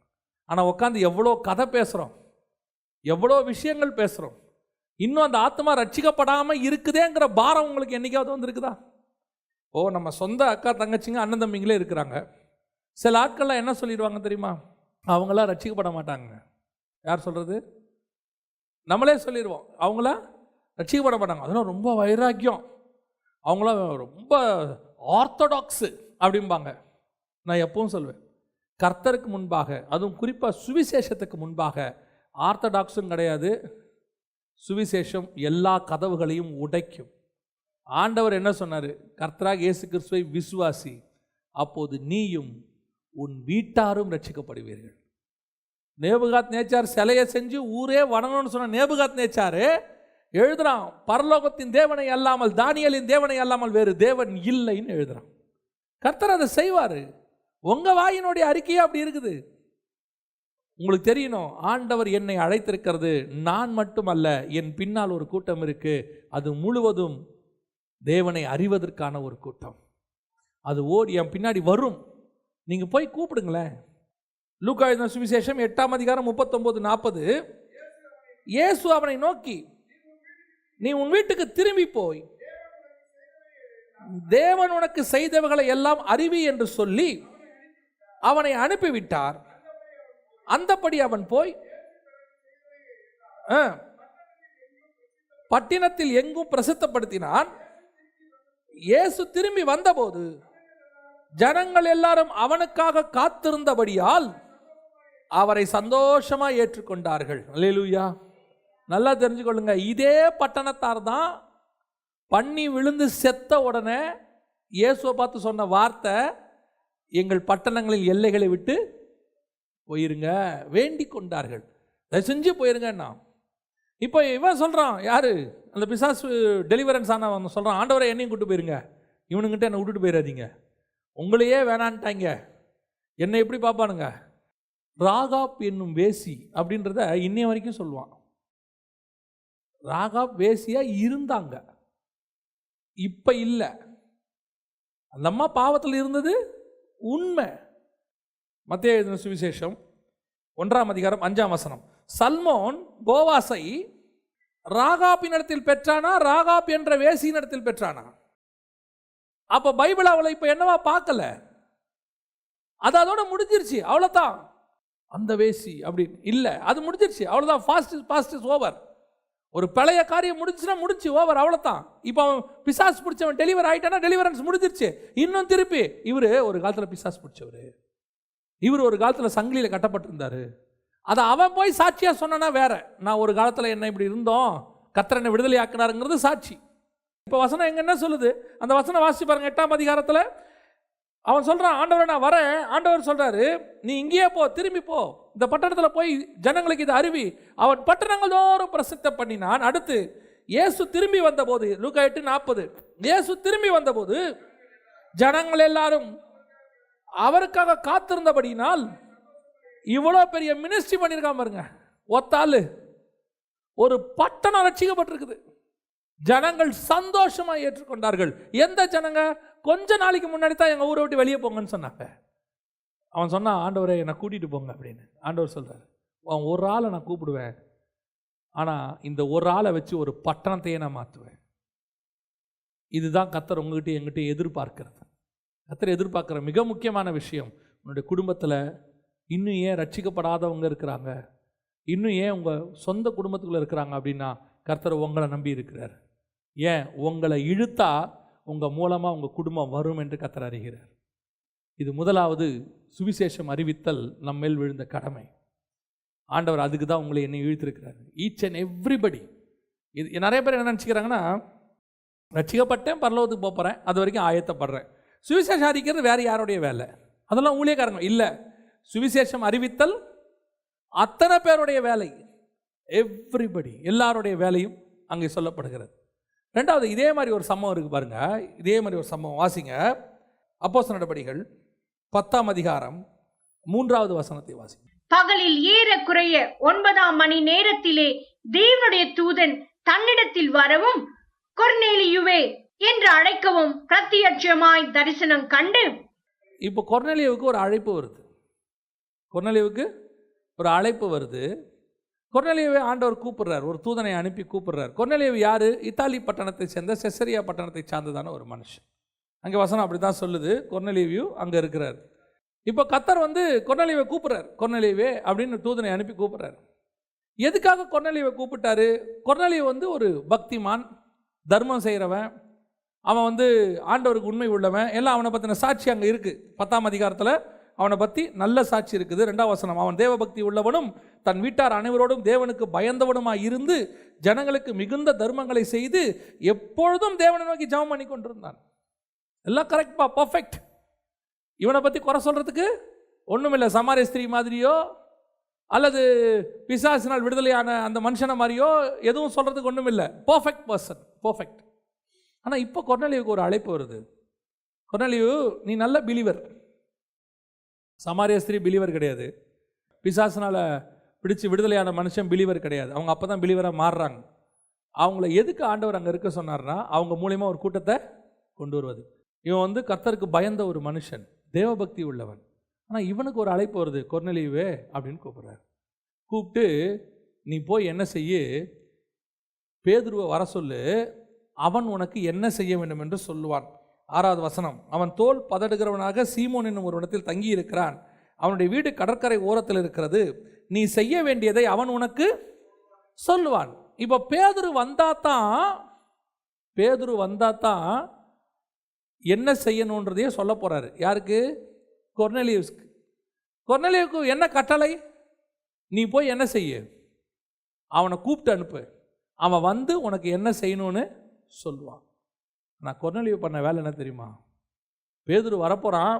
ஆனால் உட்காந்து எவ்வளோ கதை பேசுகிறோம், எவ்வளோ விஷயங்கள் பேசுகிறோம். இன்னும் அந்த ஆத்மா ரட்சிக்கப்படாமல் இருக்குதேங்கிற பாரம் உங்களுக்கு என்றைக்காவது வந்துருக்குதா? நம்ம சொந்த அக்கா தங்கச்சிங்க அண்ணன் தம்பிங்களே இருக்கிறாங்க. சில ஆட்கள்லாம் என்ன சொல்லிடுவாங்க தெரியுமா? அவங்களாம் ரட்சிக்கப்பட மாட்டாங்க. யார் சொல்கிறது? நம்மளே சொல்லிடுவோம், அவங்களாம் ரட்சிக்கப்பட மாட்டாங்க. அதெல்லாம் ரொம்ப வைராக்கியம், அவங்களாம் ரொம்ப ஆர்த்தடாக்ஸு அப்படிம்பாங்க. நான் எப்பவும் சொல்வேன், கர்த்தருக்கு முன்பாக, அதுவும் குறிப்பாக சுவிசேஷத்துக்கு முன்பாக ஆர்த்தடாக்ஸும் கிடையாது. சுவிசேஷம் எல்லா கதவுகளையும் உடைக்கும். ஆண்டவர் என்ன சொன்னார்? கர்த்தராக இயேசு கிறிஸ்துவை விசுவாசி, அப்போது நீயும் உன் வீட்டாரும் ரட்சிக்கப்படுவீர்கள். நேபுகாத் நேச்சார் சிலையை செஞ்சு ஊரே வணங்கணும்னு சொன்ன நேபுகாத் நேச்சாரு எழுதுறான், பரலோகத்தின் தேவனை அல்லாமல், தானியேலின் தேவனை அல்லாமல் வேறு தேவன் இல்லைன்னு எழுதுறான். கர்த்தர் அதை செய்வார். உங்கள் வாயினுடைய அறிக்கையே அப்படி இருக்குது. உங்களுக்கு தெரியணும், ஆண்டவர் என்னை அழைத்திருக்கிறது நான் மட்டுமல்ல, என் பின்னால் ஒரு கூட்டம் இருக்கு. அது முழுவதும் தேவனை அறிவதற்கான ஒரு கூட்டம். அது ஓடி என் பின்னாடி வரும். நீங்கள் போய் கூப்பிடுங்களேன். லூக்கா எழுதின சுவிசேஷம் 8:39-40. இயேசு அவனை நோக்கி, நீ உன் வீட்டுக்கு திரும்பி போய் தேவன் உனக்கு செய்தவைகளை எல்லாம் அறிவி என்று சொல்லி அவனை அனுப்பிவிட்டார். அந்தபடி அவன் போய் பட்டினத்தில் எங்கும் பிரசித்தப்படுத்தினான். இயேசு திரும்பி வந்தபோது ஜனங்கள் எல்லாரும் அவனுக்காக காத்திருந்தபடியால் அவரை சந்தோஷமாக ஏற்றுக்கொண்டார்கள். அல்லேலூயா. நல்லா தெரிஞ்சுக்கொள்ளுங்க, இதே பட்டணத்தார் தான் பண்ணி விழுந்து செத்த உடனே இயேசுவை பார்த்து சொன்ன வார்த்தை, எங்கள் பட்டணங்களில் எல்லைகளை விட்டு போயிருங்க, வேண்டிக் கொண்டார்கள். அதை செஞ்சு போயிருங்கன்னா. இப்போ இவன் சொல்கிறான், யாரு? அந்த பிசாசு டெலிவரன்ஸ் ஆனவன் சொல்கிறான், ஆண்டவரை என்னையும் கூட்டு போயிருங்க, இவனுங்கிட்ட என்னை விட்டுட்டு போயிடாதீங்க, உங்களையே வேணான்ட்டாங்க, என்னை எப்படி பார்ப்பானுங்க? ராகாப் என்னும் வேசி அப்படின்றத இன்னைய வரைக்கும் சொல்லுவான். ராகாப் வேசியா இருந்தாங்க, இப்ப இல்லை. அந்த அம்மா பாவத்தில் இருந்தது உண்மை. மத்தேயு எழுதின சுவிசேஷம் 1:5 சல்மோன் போவாசை ராகாப்பினிடத்தில் பெற்றானா, ராகாப் என்ற வேசியினிடத்தில் பெற்றானா? அப்ப பைபிள் அவளை இப்ப என்னவா பார்க்கல, அது அதோட முடிஞ்சிருச்சு, அவ்வளவுதான். அந்த வேசி அப்படின்னு இல்லை, அது முடிஞ்சிருச்சு, அவ்வளவுதான். Fast is over. ஒரு பழைய காரியம் முடிஞ்சுன்னா முடிச்சு, ஓவர், அவ்வளோதான். இப்போ அவன் பிசாஸ் பிடிச்சவன் டெலிவர் ஆகிட்டானா டெலிவரன்ஸ் முடிஞ்சிருச்சு. இன்னும் திருப்பி இவர் ஒரு காலத்தில் பிசாஸ் பிடிச்சவர், இவர் ஒரு காலத்தில் சங்கிலியில் கட்டப்பட்டிருந்தார். அதை அவன் போய் சாட்சியாக சொன்னானா வேற, நான் ஒரு காலத்தில் என்ன இப்படி இருந்தோம், கர்த்தர் என்னை விடுதலை ஆக்கினாருங்கிறது சாட்சி. இப்போ வசனம் எங்க என்ன சொல்லுது? அந்த வசனம் வாசிச்சு பாருங்க. 8 அவன் சொல்கிறான், ஆண்டவரை நான் வரேன். ஆண்டவர் சொல்கிறாரு, நீ இங்கேயே போ, திரும்பி போ, இந்த பட்டணத்தில் போய் ஜனங்களுக்கு இதை அறிவி. அவன் பட்டணங்கள் தோறும் பிரசித்தம் பண்ணினான். அடுத்து இயேசு திரும்பி வந்தபோது, லூக்கா 8:40, இயேசு திரும்பி வந்தபோது ஜனங்கள் எல்லாரும் அவருக்காக காத்திருந்தபடினால், இவ்வளோ பெரிய மினிஸ்ட்ரி பண்ணியிருக்காம பாருங்க. ஒத்தாளு ஒரு பட்டணம் ரட்சிக்கப்பட்டிருக்குது. ஜனங்கள் சந்தோஷமாக ஏற்றுக்கொண்டார்கள். எந்த ஜனங்க? கொஞ்ச நாளைக்கு முன்னாடி தான் எங்கள் ஊரை விட்டு வெளியே போங்கன்னு சொன்னாங்க. அவன் சொன்னான், ஆண்டவரை என்னை கூட்டிகிட்டு போங்க அப்படின்னு. ஆண்டவர் சொல்கிறார், அவன் ஒரு ஆளை நான் கூப்பிடுவேன், ஆனால் இந்த ஒரு ஆளை வச்சு ஒரு பட்டணத்தையே நான் மாற்றுவேன். இதுதான் கர்த்தர் உங்ககிட்ட எங்கிட்ட எதிர்பார்க்கிறது. கர்த்தர் எதிர்பார்க்குற மிக முக்கியமான விஷயம், உன்னுடைய குடும்பத்தில் இன்னும் ஏன் ரட்சிக்கப்படாதவங்க இருக்கிறாங்க, இன்னும் ஏன் உங்கள் சொந்த குடும்பத்துக்குள்ளே இருக்கிறாங்க அப்படின்னா, கர்த்தர் உங்களை நம்பி இருக்கிறார். ஏன் உங்களை இழுத்தா உங்கள் மூலமாக உங்கள் குடும்பம் வரும் என்று கர்த்தர் அறிகிறார். இது முதலாவது சுவிசேஷம் அறிவித்தல் நம்மேல் விழுந்த கடமை. ஆண்டவர் அதுக்கு தான் உங்களை என்னை இழுத்திருக்கிறார். Each and everybody. இது நிறைய பேர் என்ன நினச்சிக்கிறாங்கன்னா, ரட்சிக்கப்பட்டேன், பரலோகத்துக்கு போகிறேன், அது வரைக்கும் ஆயத்தப்படுறேன். சுவிசேஷம் அறிவிக்கிறது வேறு யாருடைய வேலை, அதெல்லாம் ஊழியக்காரங்க இல்லை. சுவிசேஷம் அறிவித்தல் அத்தனை பேருடைய வேலை. எவ்ரிபடி, எல்லாருடைய வேலையும் அங்கே சொல்லப்படுகிறது. ரெண்டாவது, இதே மாதிரி ஒரு சம்பவம் இருக்குது பாருங்க. இதே மாதிரி ஒரு சம்பவம் வாசிங்க. அப்போஸ்தலர் நடபடிகள் 10ஆம் அதிகாரம் 3வது வசனத்தை வாசிங்க. பகலில் ஏறக்குறைய 9ஆம் மணி நேரத்திலே தேவனுடைய தூதன் தன்னிடத்தில் வரவும், கொர்நேலியுவே என்று அழைக்கவும் பிரத்யட்சமாய் தரிசனம் கண்டு. இப்போ கொர்நேலியுவுக்கு ஒரு அழைப்பு வருது. கொர்நேலியுவுக்கு ஒரு அழைப்பு வருது. கொர்நேலியுவை ஆண்டவர் கூப்பிடுறார், ஒரு தூதனை அனுப்பி கூப்பிடுறார். கொர்நேலியு யாரு? இத்தாலி பட்டணத்தை சேர்ந்த செசரியா பட்டணத்தை சார்ந்ததான ஒரு மனுஷன். அங்கே வசனம் அப்படி தான் சொல்லுது. கொர்நேலியு அங்கே இருக்கிறார். இப்போ கர்த்தர் கொர்நேலியுவை கூப்பிடுறார். கொர்நேலியுவே அப்படின்னு தூதனை அனுப்பி கூப்பிடுறார். எதுக்காக கொர்நேலியுவை கூப்பிட்டாரு? கொர்நேலியு ஒரு பக்திமான், தர்மம் செய்கிறவன், அவன் ஆண்டவருக்கு உண்மை உள்ளவன், எல்லாம் அவனை பற்றின சாட்சி அங்கே இருக்குது. 10ஆம் அதிகாரத்தில் அவனை பற்றி நல்ல சாட்சி இருக்குது. 2ஆம் வசனம், அவன் தேவபக்தி உள்ளவனும் தன் வீட்டார் அனைவரோடும் தேவனுக்கு பயந்தவனுமாய் இருந்து ஜனங்களுக்கு மிகுந்த தர்மங்களை செய்து எப்பொழுதும் தேவனை நோக்கி ஜெபம் பண்ணி கொண்டிருந்தான். எல்லாம் கரெக்ட்பா, பர்ஃபெக்ட். இவனை பற்றி குறை சொல்கிறதுக்கு ஒன்றும் இல்லை. சமாரிய ஸ்திரீ மாதிரியோ அல்லது பிசாசினால் விடுதலையான அந்த மனுஷனை மாதிரியோ எதுவும் சொல்கிறதுக்கு ஒன்றும் இல்லை. Perfect person, perfect. ஆனால் இப்போ கொர்நேலியுவுக்கு ஒரு அழைப்பு வருது. கொர்நேலியு, நீ நல்ல பிலீவர். சமாரிய ஸ்திரீ பிலீவர் கிடையாது. பிசாசினால் பிடிச்சி விடுதலையான மனுஷன் பிலீவர் கிடையாது. அவங்க அப்போ தான் பிலீவராக மாறுறாங்க. அவங்கள எதுக்கு ஆண்டவர் அங்கே இருக்க சொன்னார்னா, அவங்க மூலிமா ஒரு கூட்டத்தை கொண்டு வருவது. இவன் கர்த்தருக்கு பயந்த ஒரு மனுஷன், தேவபக்தி உள்ளவன். ஆனால் இவனுக்கு ஒரு அழைப்பு வருது, கொர்நேலியுவே அப்படின்னு கூப்பிட்றாரு. கூப்பிட்டு, நீ போய் என்ன செய்ய, பேதுருவை வர சொல்லு, அவன் உனக்கு என்ன செய்ய வேண்டும் என்று சொல்லுவான். 6வது வசனம், அவன் தோல் பதடுகிறவனாக சீமோன் என்னும் ஒரு இடத்தில் தங்கி இருக்கிறான். அவனுடைய வீடு கடற்கரை ஓரத்தில் இருக்கிறது. நீ செய்ய வேண்டியதை அவன் உனக்கு சொல்லுவான். இப்போ பேதுரு வந்தாதான் என்ன செய்யணுன்றதையே சொல்ல போறாரு. யாருக்கு? கொர்நேலியுஸ்க்கு. கொர்நேலியுவுக்கு என்ன கட்டளை? நீ போய் என்ன செய்ய, அவனை கூப்பிட்டு அனுப்பு, அவன் உனக்கு என்ன செய்யணும்னு சொல்லுவான். நான் கொர்நேலியு பண்ண வேலை என்ன தெரியுமா? பேதுரு வரப்போகிறான்,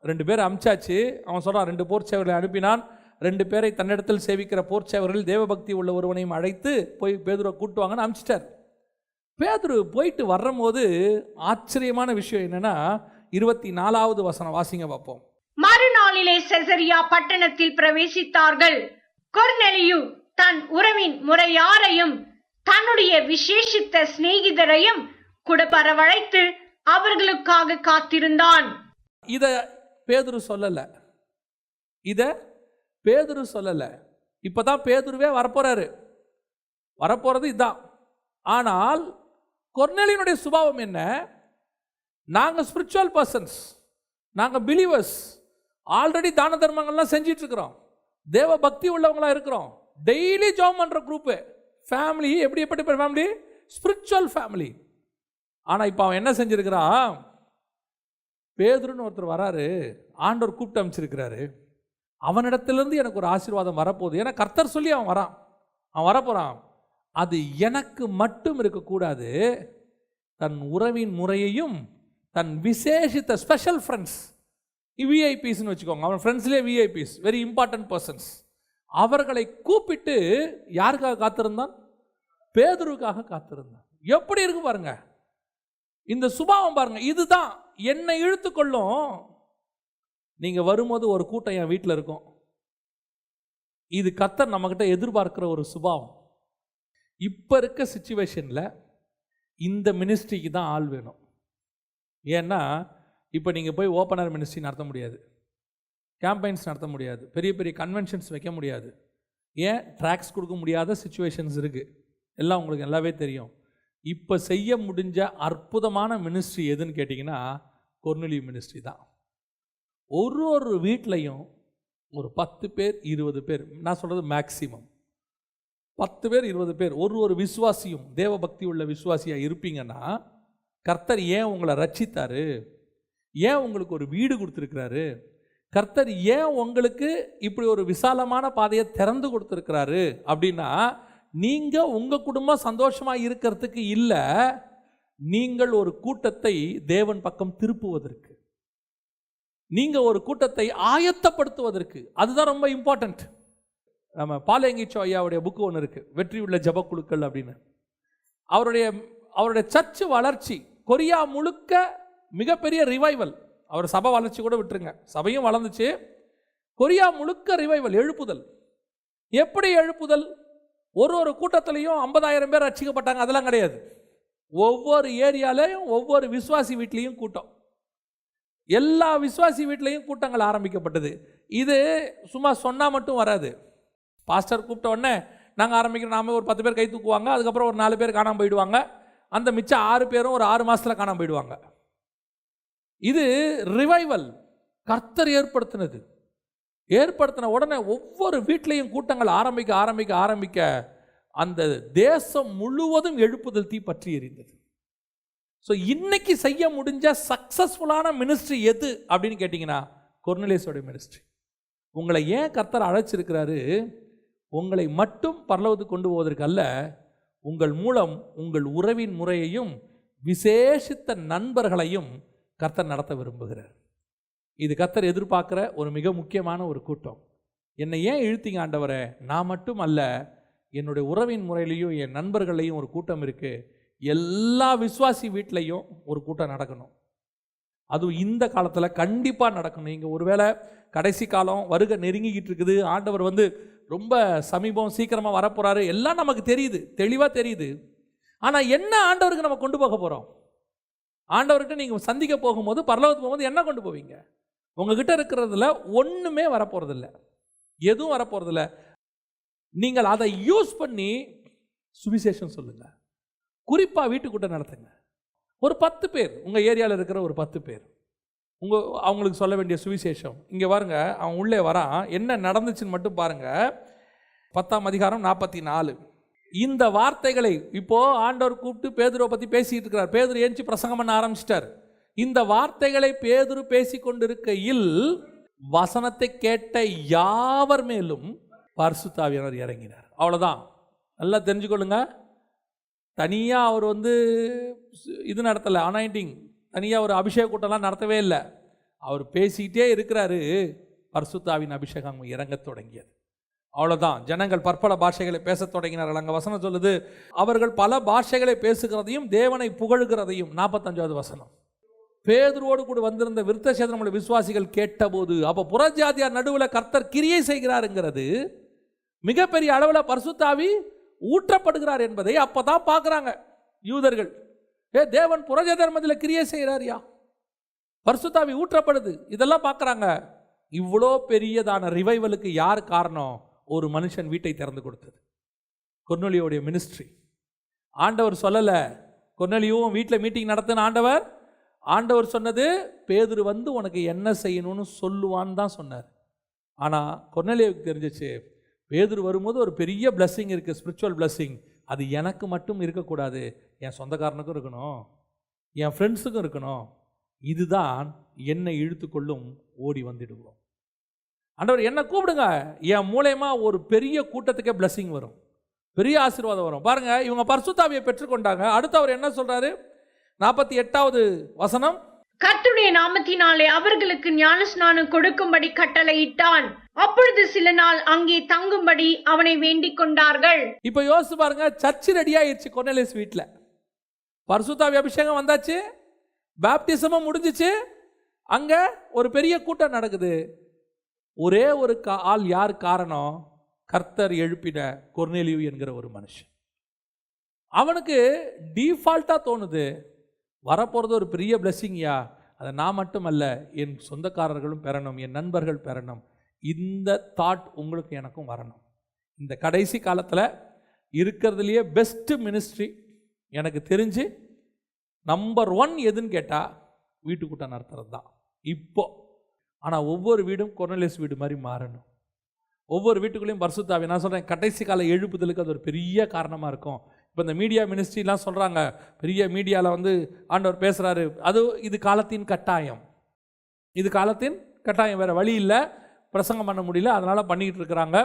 2 பேரை அமிச்சாச்சு. அவன் சொல்கிறான், 2 போர்ச்சேவர்களை அனுப்பினான். 2 பேரை தன்னிடத்தில் சேவிக்கிற போர்ச்சேவர்கள் தேவபக்தி உள்ள ஒருவனையும் அழைத்து போய் பேதுருவை கூட்டுவாங்கன்னு அமிச்சிட்டார். பேதுரு போயிட்டு வரும்போது ஆச்சரியமான விஷயம் என்னன்னா, 24வது வசனம் வாசிங்க பார்ப்போம். மறுநாளிலே செசரியா பட்டணத்தில் பிரவேசித்தார்கள். கொர்நேலியு தன் உறவின் முறையாரையும் தன்னுடைய விசேஷித்த சிநேகிதரையும் கூட வரவழைத்து அவர்களுக்காக காத்திருந்தான். இத பேதுரு சொல்லல. இப்பதான் பேதுருவே வரப்போறது இதான். ஆனால் கொர்நேலியுனுடைய சுபாவம் என்ன? நாங்க ஸ்பிரிச்சுவல் பர்சன்ஸ், நாங்க பிலீவர்ஸ், ஆல்ரெடி தான தர்மங்கள்லாம் செஞ்சிட்டு இருக்கிறோம், தேவ பக்தி உள்ளவங்களா இருக்கிறோம், டெய்லி ஜெபம் பண்ற குரூப் ஃபேமிலி. எப்படிப்பட்ட ஃபேமிலி? Spiritual family. ஆனால் இப்போ அவன் என்ன செஞ்சிருக்கிறான்? பேதுருன்னு ஒருத்தர் வராரு, ஆண்டவர் கூப்பிட்டு அமைச்சிருக்கிறாரு, அவனிடத்திலிருந்து எனக்கு ஒரு ஆசீர்வாதம் வரப்போகுது. ஏன்னா கர்த்தர் சொல்லி அவன் வரப்போகிறான். அது எனக்கு மட்டும் இருக்கக்கூடாது, தன் உறவின் முறையையும் தன் விசேஷித்த ஸ்பெஷல் ஃப்ரெண்ட்ஸ், விஐபிஸ்ன்னு வச்சுக்கோங்க, அவன் ஃப்ரெண்ட்ஸ்லேயே விஐபிஸ், வெரி இம்பார்ட்டன்ட் பர்சன்ஸ், அவர்களை கூப்பிட்டு யாருக்காக காத்திருந்தான்? பேதுருவுக்காக காத்திருந்தான். எப்படி இருக்கு பாருங்க இந்த சுபாவம், பாருங்க. இதுதான் என்னை இழுத்துக்கொள்ளும். நீங்க வரும்போது ஒரு கூட்டம் என் வீட்டில் இருக்கும். இது கர்த்தர் நம்மகிட்ட எதிர்பார்க்கிற ஒரு சுபாவம். இப்போ இருக்க சிச்சுவேஷனில் இந்த மினிஸ்ட்ரிக்கு தான் ஆள் வேணும். ஏன்னா இப்போ நீங்கள் போய் ஓப்பனர் மினிஸ்ட்ரி நடத்த முடியாது. கேம்பெயின்ஸ் நடத்த முடியாது, பெரிய பெரிய கன்வென்ஷன்ஸ் வைக்க முடியாது. ஏன்? ட்ராக்ஸ் கொடுக்க முடியாத சிச்சுவேஷன்ஸ் இருக்குது. எல்லாம் உங்களுக்கு நல்லாவே தெரியும். இப்போ செய்ய முடிஞ்ச அற்புதமான மினிஸ்ட்ரி எதுன்னு கேட்டிங்கன்னா கொர்நேலியு மினிஸ்ட்ரி தான். ஒரு வீட்லையும் ஒரு 10 பேர் 20 பேர், நான் சொல்கிறது மேக்சிமம் 10 பேர் 20 பேர் ஒரு விசுவாசியும் தேவ பக்தி உள்ள விசுவாசியாக இருப்பீங்கன்னா கர்த்தர் ஏன் உங்களை ரட்சித்தாரு? ஏன் உங்களுக்கு ஒரு வீடு கொடுத்துருக்கிறாரு? கர்த்தர் ஏன் உங்களுக்கு இப்படி ஒரு விசாலமான பாதையை திறந்து கொடுத்துருக்கிறாரு அப்படின்னா, நீங்கள் உங்கள் குடும்பம் சந்தோஷமாக இருக்கிறதுக்கு இல்லை, நீங்கள் ஒரு கூட்டத்தை தேவன் பக்கம் திருப்புவதற்கு, நீங்கள் ஒரு கூட்டத்தை ஆயத்தப்படுத்துவதற்கு. அதுதான் ரொம்ப இம்பார்ட்டன்ட். நம்ம பாலேங்கிச்சோ ஐயாவுடைய புக்கு ஒன்று இருக்குது, வெற்றி உள்ள ஜபக்குழுக்கள் அப்படின்னு. அவருடைய சர்ச்சு வளர்ச்சி கொரியா முழுக்க மிகப்பெரிய ரிவைவல். அவர் சபை வளர்ச்சி கூட விட்டுருங்க, சபையும் வளர்ந்துச்சு, கொரியா முழுக்க ரிவைவல், எழுப்புதல். எப்படி எழுப்புதல்? ஒரு கூட்டத்திலையும் 50,000 பேர் ரட்சிக்கப்பட்டாங்க, அதெல்லாம் கிடையாது. ஒவ்வொரு ஏரியாலையும் ஒவ்வொரு விசுவாசி வீட்லேயும் கூட்டம், எல்லா விசுவாசி வீட்லேயும் கூட்டங்கள் ஆரம்பிக்கப்பட்டது. இது சும்மா சொன்னால் மட்டும் வராது. பாஸ்டர் கூப்பிட்ட உடனே நாங்கள் ஆரம்பிக்கிறோம், நாம ஒரு 10 பேர் கை தூக்குவாங்க, அதுக்கப்புறம் ஒரு 4 பேர் காணாமல் போயிடுவாங்க, அந்த மிச்சம் 6 பேரும் ஒரு 6 மாதத்தில் காணாமல் போயிடுவாங்க. இது ரிவைவல், கர்த்தர் ஏற்படுத்தின உடனே ஒவ்வொரு வீட்லேயும் கூட்டங்கள் ஆரம்பிக்க அந்த தேசம் முழுவதும் எழுப்புதல் தீ பற்றி எரிந்தது. ஸோ இன்னைக்கு செய்ய முடிஞ்ச சக்ஸஸ்ஃபுல்லான மினிஸ்ட்ரி எது அப்படின்னு கேட்டிங்கன்னா கொர்நேலியுஸோட மினிஸ்ட்ரி. உங்களை ஏன் கர்த்தர் அழைச்சிருக்கிறாரு? உங்களை மட்டும் பரலோகத்துக்கு கொண்டு போவதற்கு அல்ல, உங்கள் மூலம் உங்கள் உறவின் முறையையும் விசேஷித்த நண்பர்களையும் கர்த்தர் நடத்த விரும்புகிறார். இது கர்த்தர் எதிர்பார்க்குற ஒரு மிக முக்கியமான ஒரு கூட்டம். என்னை ஏன் இழுத்தீங்க ஆண்டவரே? நான் மட்டும் அல்ல, என்னுடைய உறவின் முறையிலையும் என் நண்பர்களையும் ஒரு கூட்டம் இருக்குது. எல்லா விசுவாசி வீட்லையும் ஒரு கூட்டம் நடக்கணும். அதுவும் இந்த காலத்தில் கண்டிப்பாக நடக்கணும். நீங்கள் ஒருவேளை கடைசி காலம் வருகை நெருங்கிக்கிட்டு இருக்குது, ஆண்டவர் ரொம்ப சமீபம் சீக்கிரமாக வரப்போகிறாரு, எல்லாம் நமக்கு தெரியுது, தெளிவாக தெரியுது. ஆனால் என்ன ஆண்டவருக்கு நம்ம கொண்டு போக போகிறோம்? ஆண்டவர்கிட்ட நீங்கள் சந்திக்க போகும்போது, பரலோகத்துக்கு போகும்போது என்ன கொண்டு போவீங்க? உங்ககிட்ட இருக்கிறதுல ஒன்றுமே வரப்போகிறதில்ல, எதுவும் வரப்போகிறதில்ல. நீங்கள் அதை யூஸ் பண்ணி சுவிசேஷம் சொல்லுங்கள். குறிப்பாக வீட்டுக்கூட்டம் நடத்துங்க. ஒரு 10 பேர், உங்கள் ஏரியாவில் இருக்கிற ஒரு 10 பேர் அவங்களுக்கு சொல்ல வேண்டிய சுவிசேஷம். இங்கே பாருங்க, அவன் உள்ளே வரான், என்ன நடந்துச்சுன்னு மட்டும் பாருங்க. 10ஆம் அதிகாரம் 44. இந்த வார்த்தைகளை இப்போ ஆண்டவர் கூப்பிட்டு பேதுருவை பற்றி பேசிட்டு இருக்கிறார். பேதுரு ஏஞ்சி பிரசங்கம் பண்ண ஆரம்பிச்சிட்டார். இந்த வார்த்தைகளை பேதுரு பேசி கொண்டிருக்கையில் வசனத்தை கேட்ட யாவர் மேலும் பரிசுத்த ஆவியானவர் இறங்கினார். அவ்வளோதான், நல்லா தெரிஞ்சுக்கொள்ளுங்க. தனியாக அவர் இது நடத்தலை, அனாயிண்டிங் தனியாக ஒரு அபிஷேக கூட்டம்லாம் நடத்தவே இல்லை. அவர் பேசிக்கிட்டே இருக்கிறாரு, பரிசுத்த ஆவியின் அபிஷேகம் இறங்க தொடங்கியது. அவ்வளோதான். ஜனங்கள் பற்பல பாஷைகளை பேச தொடங்கினார்கள். அங்கே வசனம் சொல்லுது, அவர்கள் பல பாஷைகளை பேசுகிறதையும் தேவனை புகழுகிறதையும். 45வது வசனம். பேதுருவோடு கூட வந்திருந்த விருத்தசேதனமுள்ள விசுவாசிகள் கேட்டபோது, அப்போ புறஜாதியார் நடுவில் கர்த்தர் கிரியை செய்கிறாருங்கிறது, மிகப்பெரிய அளவில் பரிசுத்த ஆவி ஊற்றப்படுகிறார் என்பதை அப்பதான் பார்க்குறாங்க யூதர்கள். தேவன் புறஜாதியார் மத்தியில் கிரியை செய்கிறாரியா, பரிசுத்த ஆவி ஊற்றப்படுது, இதெல்லாம் பார்க்குறாங்க. இவ்வளோ பெரியதான ரிவைவலுக்கு யார் காரணம்? ஒரு மனுஷன் வீட்டை திறந்து கொடுத்தது, கொர்நேலியுடைய மினிஸ்ட்ரி. ஆண்டவர் சொல்லலை கொர்நேலியும் வீட்டில் மீட்டிங் நடத்துன ஆண்டவர் சொன்னது, பேதுரு உனக்கு என்ன செய்யணும்னு சொல்லுவான்னு தான் சொன்னார். ஆனால் கொர்நேலியுவுக்கு தெரிஞ்சிச்சு, பேதுரு வரும்போது ஒரு பெரிய பிளஸ்ஸிங் இருக்குது, ஸ்பிரிச்சுவல் பிளஸ்ஸிங். அது எனக்கு மட்டும் இருக்கக்கூடாது, என் சொந்தக்காரனுக்கும் இருக்கணும், என் ஃப்ரெண்ட்ஸுக்கும் இருக்கணும். இதுதான் என்னை இழுத்துக்கொள்ளும், ஓடி வந்துடுவோம். ஆண்டவர் என்ன கூப்பிடுங்க, என் மூலமா ஒரு பெரிய கூட்டத்துக்கே பிளஸ்ஸிங் வரும், பெரிய ஆசீர்வாதம் வரும். பாருங்க, இவங்க பரிசுத்த ஆவியை பெற்றுக்கொண்டாங்க. அடுத்து அவர் என்ன சொல்றாரு? 48வது வசனம். கர்த்தருடைய நாமத்தினாலே அவர்களுக்கு ஞானஸ்நானம் கொடுக்கும்படி கட்டளையிட்டான். அப்பொழுது சில நாள் அங்கே தங்கும்படி அவனை வேண்டிக் கொண்டார்கள். இப்ப யோசிச்சு பாருங்க, சர்ச்சு ரெடி ஆயிடுச்சு கொர்நேலியுஸ் வீட்டில். பரிசுத்த ஆவி அபிஷேகம் வந்தாச்சு, பேப்டிசமும் முடிஞ்சிச்சு, அங்க ஒரு பெரிய கூட்டம் நடக்குது. ஒரே ஒரு ஆள் யார் காரணம்? கர்த்தர் எழுப்பின கொர்நேலியு என்கிற ஒரு மனுஷன். அவனுக்கு டிஃபால்ட்டா தோணுது, வரப்போறது ஒரு பெரிய பிளஸ்ஸிங்யா, அதை நான் மட்டுமல்ல, என் சொந்தக்காரர்களும் பெறணும், என் நண்பர்கள் பெறணும். இந்த தாட் உங்களுக்கு எனக்கும் வரணும். இந்த கடைசி காலத்தில் இருக்கிறதுலையே பெஸ்ட்டு மினிஸ்ட்ரி எனக்கு தெரிஞ்சு நம்பர் 1 எதுன்னு கேட்டால் வீட்டுக்கூட்டம் நடத்துறது தான் இப்போ. ஆனால் ஒவ்வொரு வீடும் கொர்னேலியஸ் வீடு மாதிரி மாறணும். ஒவ்வொரு வீட்டுக்குள்ளேயும் பரிசுத்த ஆவி, நான் சொல்கிறேன், கடைசி கால எழுப்புதலுக்கு அது ஒரு பெரிய காரணமாக இருக்கும். இப்போ இந்த மீடியா மினிஸ்ட்ரிலாம் சொல்கிறாங்க, பெரிய மீடியாவில் ஆண்டவர் பேசுகிறாரு, இது காலத்தின் கட்டாயம். இது காலத்தின் கட்டாயம், வேறு வழி இல்லை, பிரசங்கம் பண்ண முடியல, அதனால் பண்ணிக்கிட்டு இருக்கிறாங்க.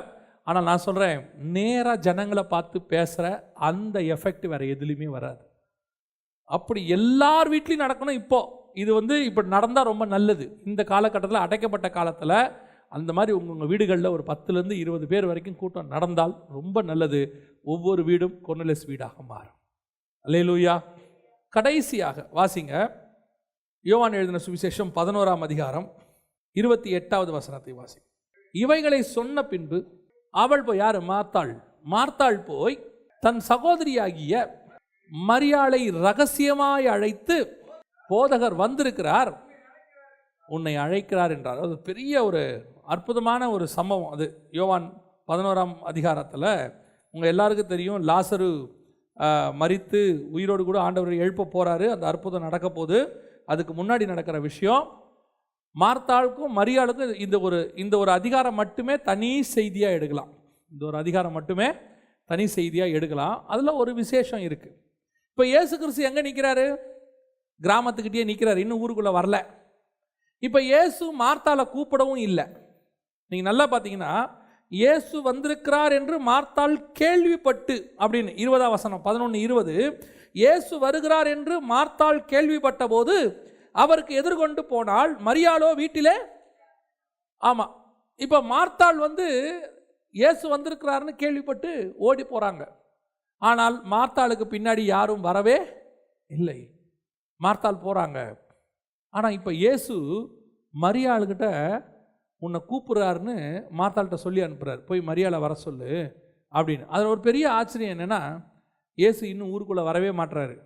ஆனால் நான் சொல்கிறேன், நேராக ஜனங்களை பார்த்து பேசுகிற அந்த எஃபெக்ட் வேறு எதுலேயுமே வராது. அப்படி எல்லார் வீட்லேயும் நடக்கணும். இது இப்போ நடந்தால் ரொம்ப நல்லது. இந்த காலகட்டத்தில், அடைக்கப்பட்ட காலத்தில் அந்த மாதிரி உங்கள் வீடுகளில் ஒரு 10லேருந்து 20 பேர் வரைக்கும் கூட்டம் நடந்தால் ரொம்ப நல்லது. ஒவ்வொரு வீடும் கொர்னேலியஸ் வீடாக மாறும். அல்லேலூயா. கடைசியாக வாசிங்க, யோவான் எழுதின சுவிசேஷம் 11ஆம் அதிகாரம் 28வது வசனத்தை வாசிங்க. இவைகளை சொன்ன பின்பு அவள் போய், யார்? மார்த்தாள் போய் தன் சகோதரியாகிய மரியாளை ரகசியமாய் அழைத்து, போதகர் வந்திருக்கிறார், உன்னை அழைக்கிறார் என்றார். அது பெரிய ஒரு அற்புதமான ஒரு சம்பவம். அது யோவான் 11ஆம் அதிகாரத்தில் உங்கள் எல்லாருக்கும் தெரியும், லாசரு மரித்து உயிரோடு கூட ஆண்டவர் எழுப்ப போகிறாரு. அந்த அற்புதம் நடக்க போது. அதுக்கு முன்னாடி நடக்கிற விஷயம், மார்த்தாளுக்கும் மரியாளுக்கும் இந்த ஒரு அதிகாரம் மட்டுமே தனி செய்தியாக எடுக்கலாம். இந்த ஒரு அதிகாரம் மட்டுமே தனி செய்தியாக எடுக்கலாம். அதில் ஒரு விசேஷம் இருக்குது. இப்போ இயேசு கிறிஸ்து எங்கே நிற்கிறாரு? கிராமத்துக்கிட்டே நிற்கிறார், இன்னும் ஊருக்குள்ளே வரல. இப்போ இயேசு மார்த்தாளை கூப்பிடவும் இல்லை. நீங்கள் நல்லா பார்த்தீங்கன்னா, இயேசு வந்திருக்கிறார் என்று மார்த்தாள் கேள்விப்பட்டு, அப்படின்னு 20ஆம் வசனம் 11:20, இயேசு வருகிறார் என்று மார்த்தாள் கேள்விப்பட்ட போது அவருக்கு எதிர்கொண்டு போனால், மரியாளோ வீட்டிலே. ஆமாம், இப்போ மார்த்தாள் இயேசு வந்திருக்கிறாருன்னு கேள்விப்பட்டு ஓடி போகிறாங்க. ஆனால் மார்த்தாளுக்கு பின்னாடி யாரும் வரவே இல்லை. மார்த்தாள் போகிறாங்க. ஆனால் இப்போ இயேசு மரியாளுக்கிட்ட உன்னை கூப்பிட்றாருன்னு மார்த்தாள்கிட்ட சொல்லி அனுப்புகிறார், போய் மரியாளை வர சொல்லு அப்படின்னு. அதில் ஒரு பெரிய ஆச்சரியம் என்னென்னா, இயேசு இன்னும் ஊருக்குள்ளே வரவே மாட்டுறாரு.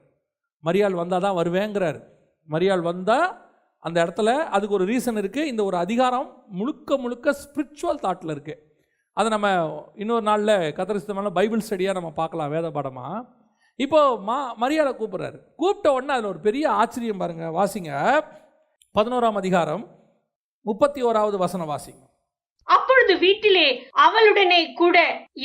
மரியாள் வந்தால் தான் வருவேங்கிறார். மரியாள் வந்தால் அந்த இடத்துல அதுக்கு ஒரு ரீசன் இருக்குது. இந்த ஒரு அதிகாரம் முழுக்க ஸ்பிரிச்சுவல் தாட்டில் இருக்குது. அதை நம்ம இன்னொரு நாளில் கத்தரிசித்தமான பைபிள் ஸ்டடியாக நம்ம பார்க்கலாம், வேத பாடமாக. இப்போது மரியாளை கூப்பிட்றாரு. கூப்பிட்ட உடனே அதில் ஒரு பெரிய ஆச்சரியம் பாருங்கள். வாசிங்க, 11ஆம் அதிகாரம் 31வது வசனம் வாசிங்க. அப்பொழுது வீட்டிலே அவளுடனே கூட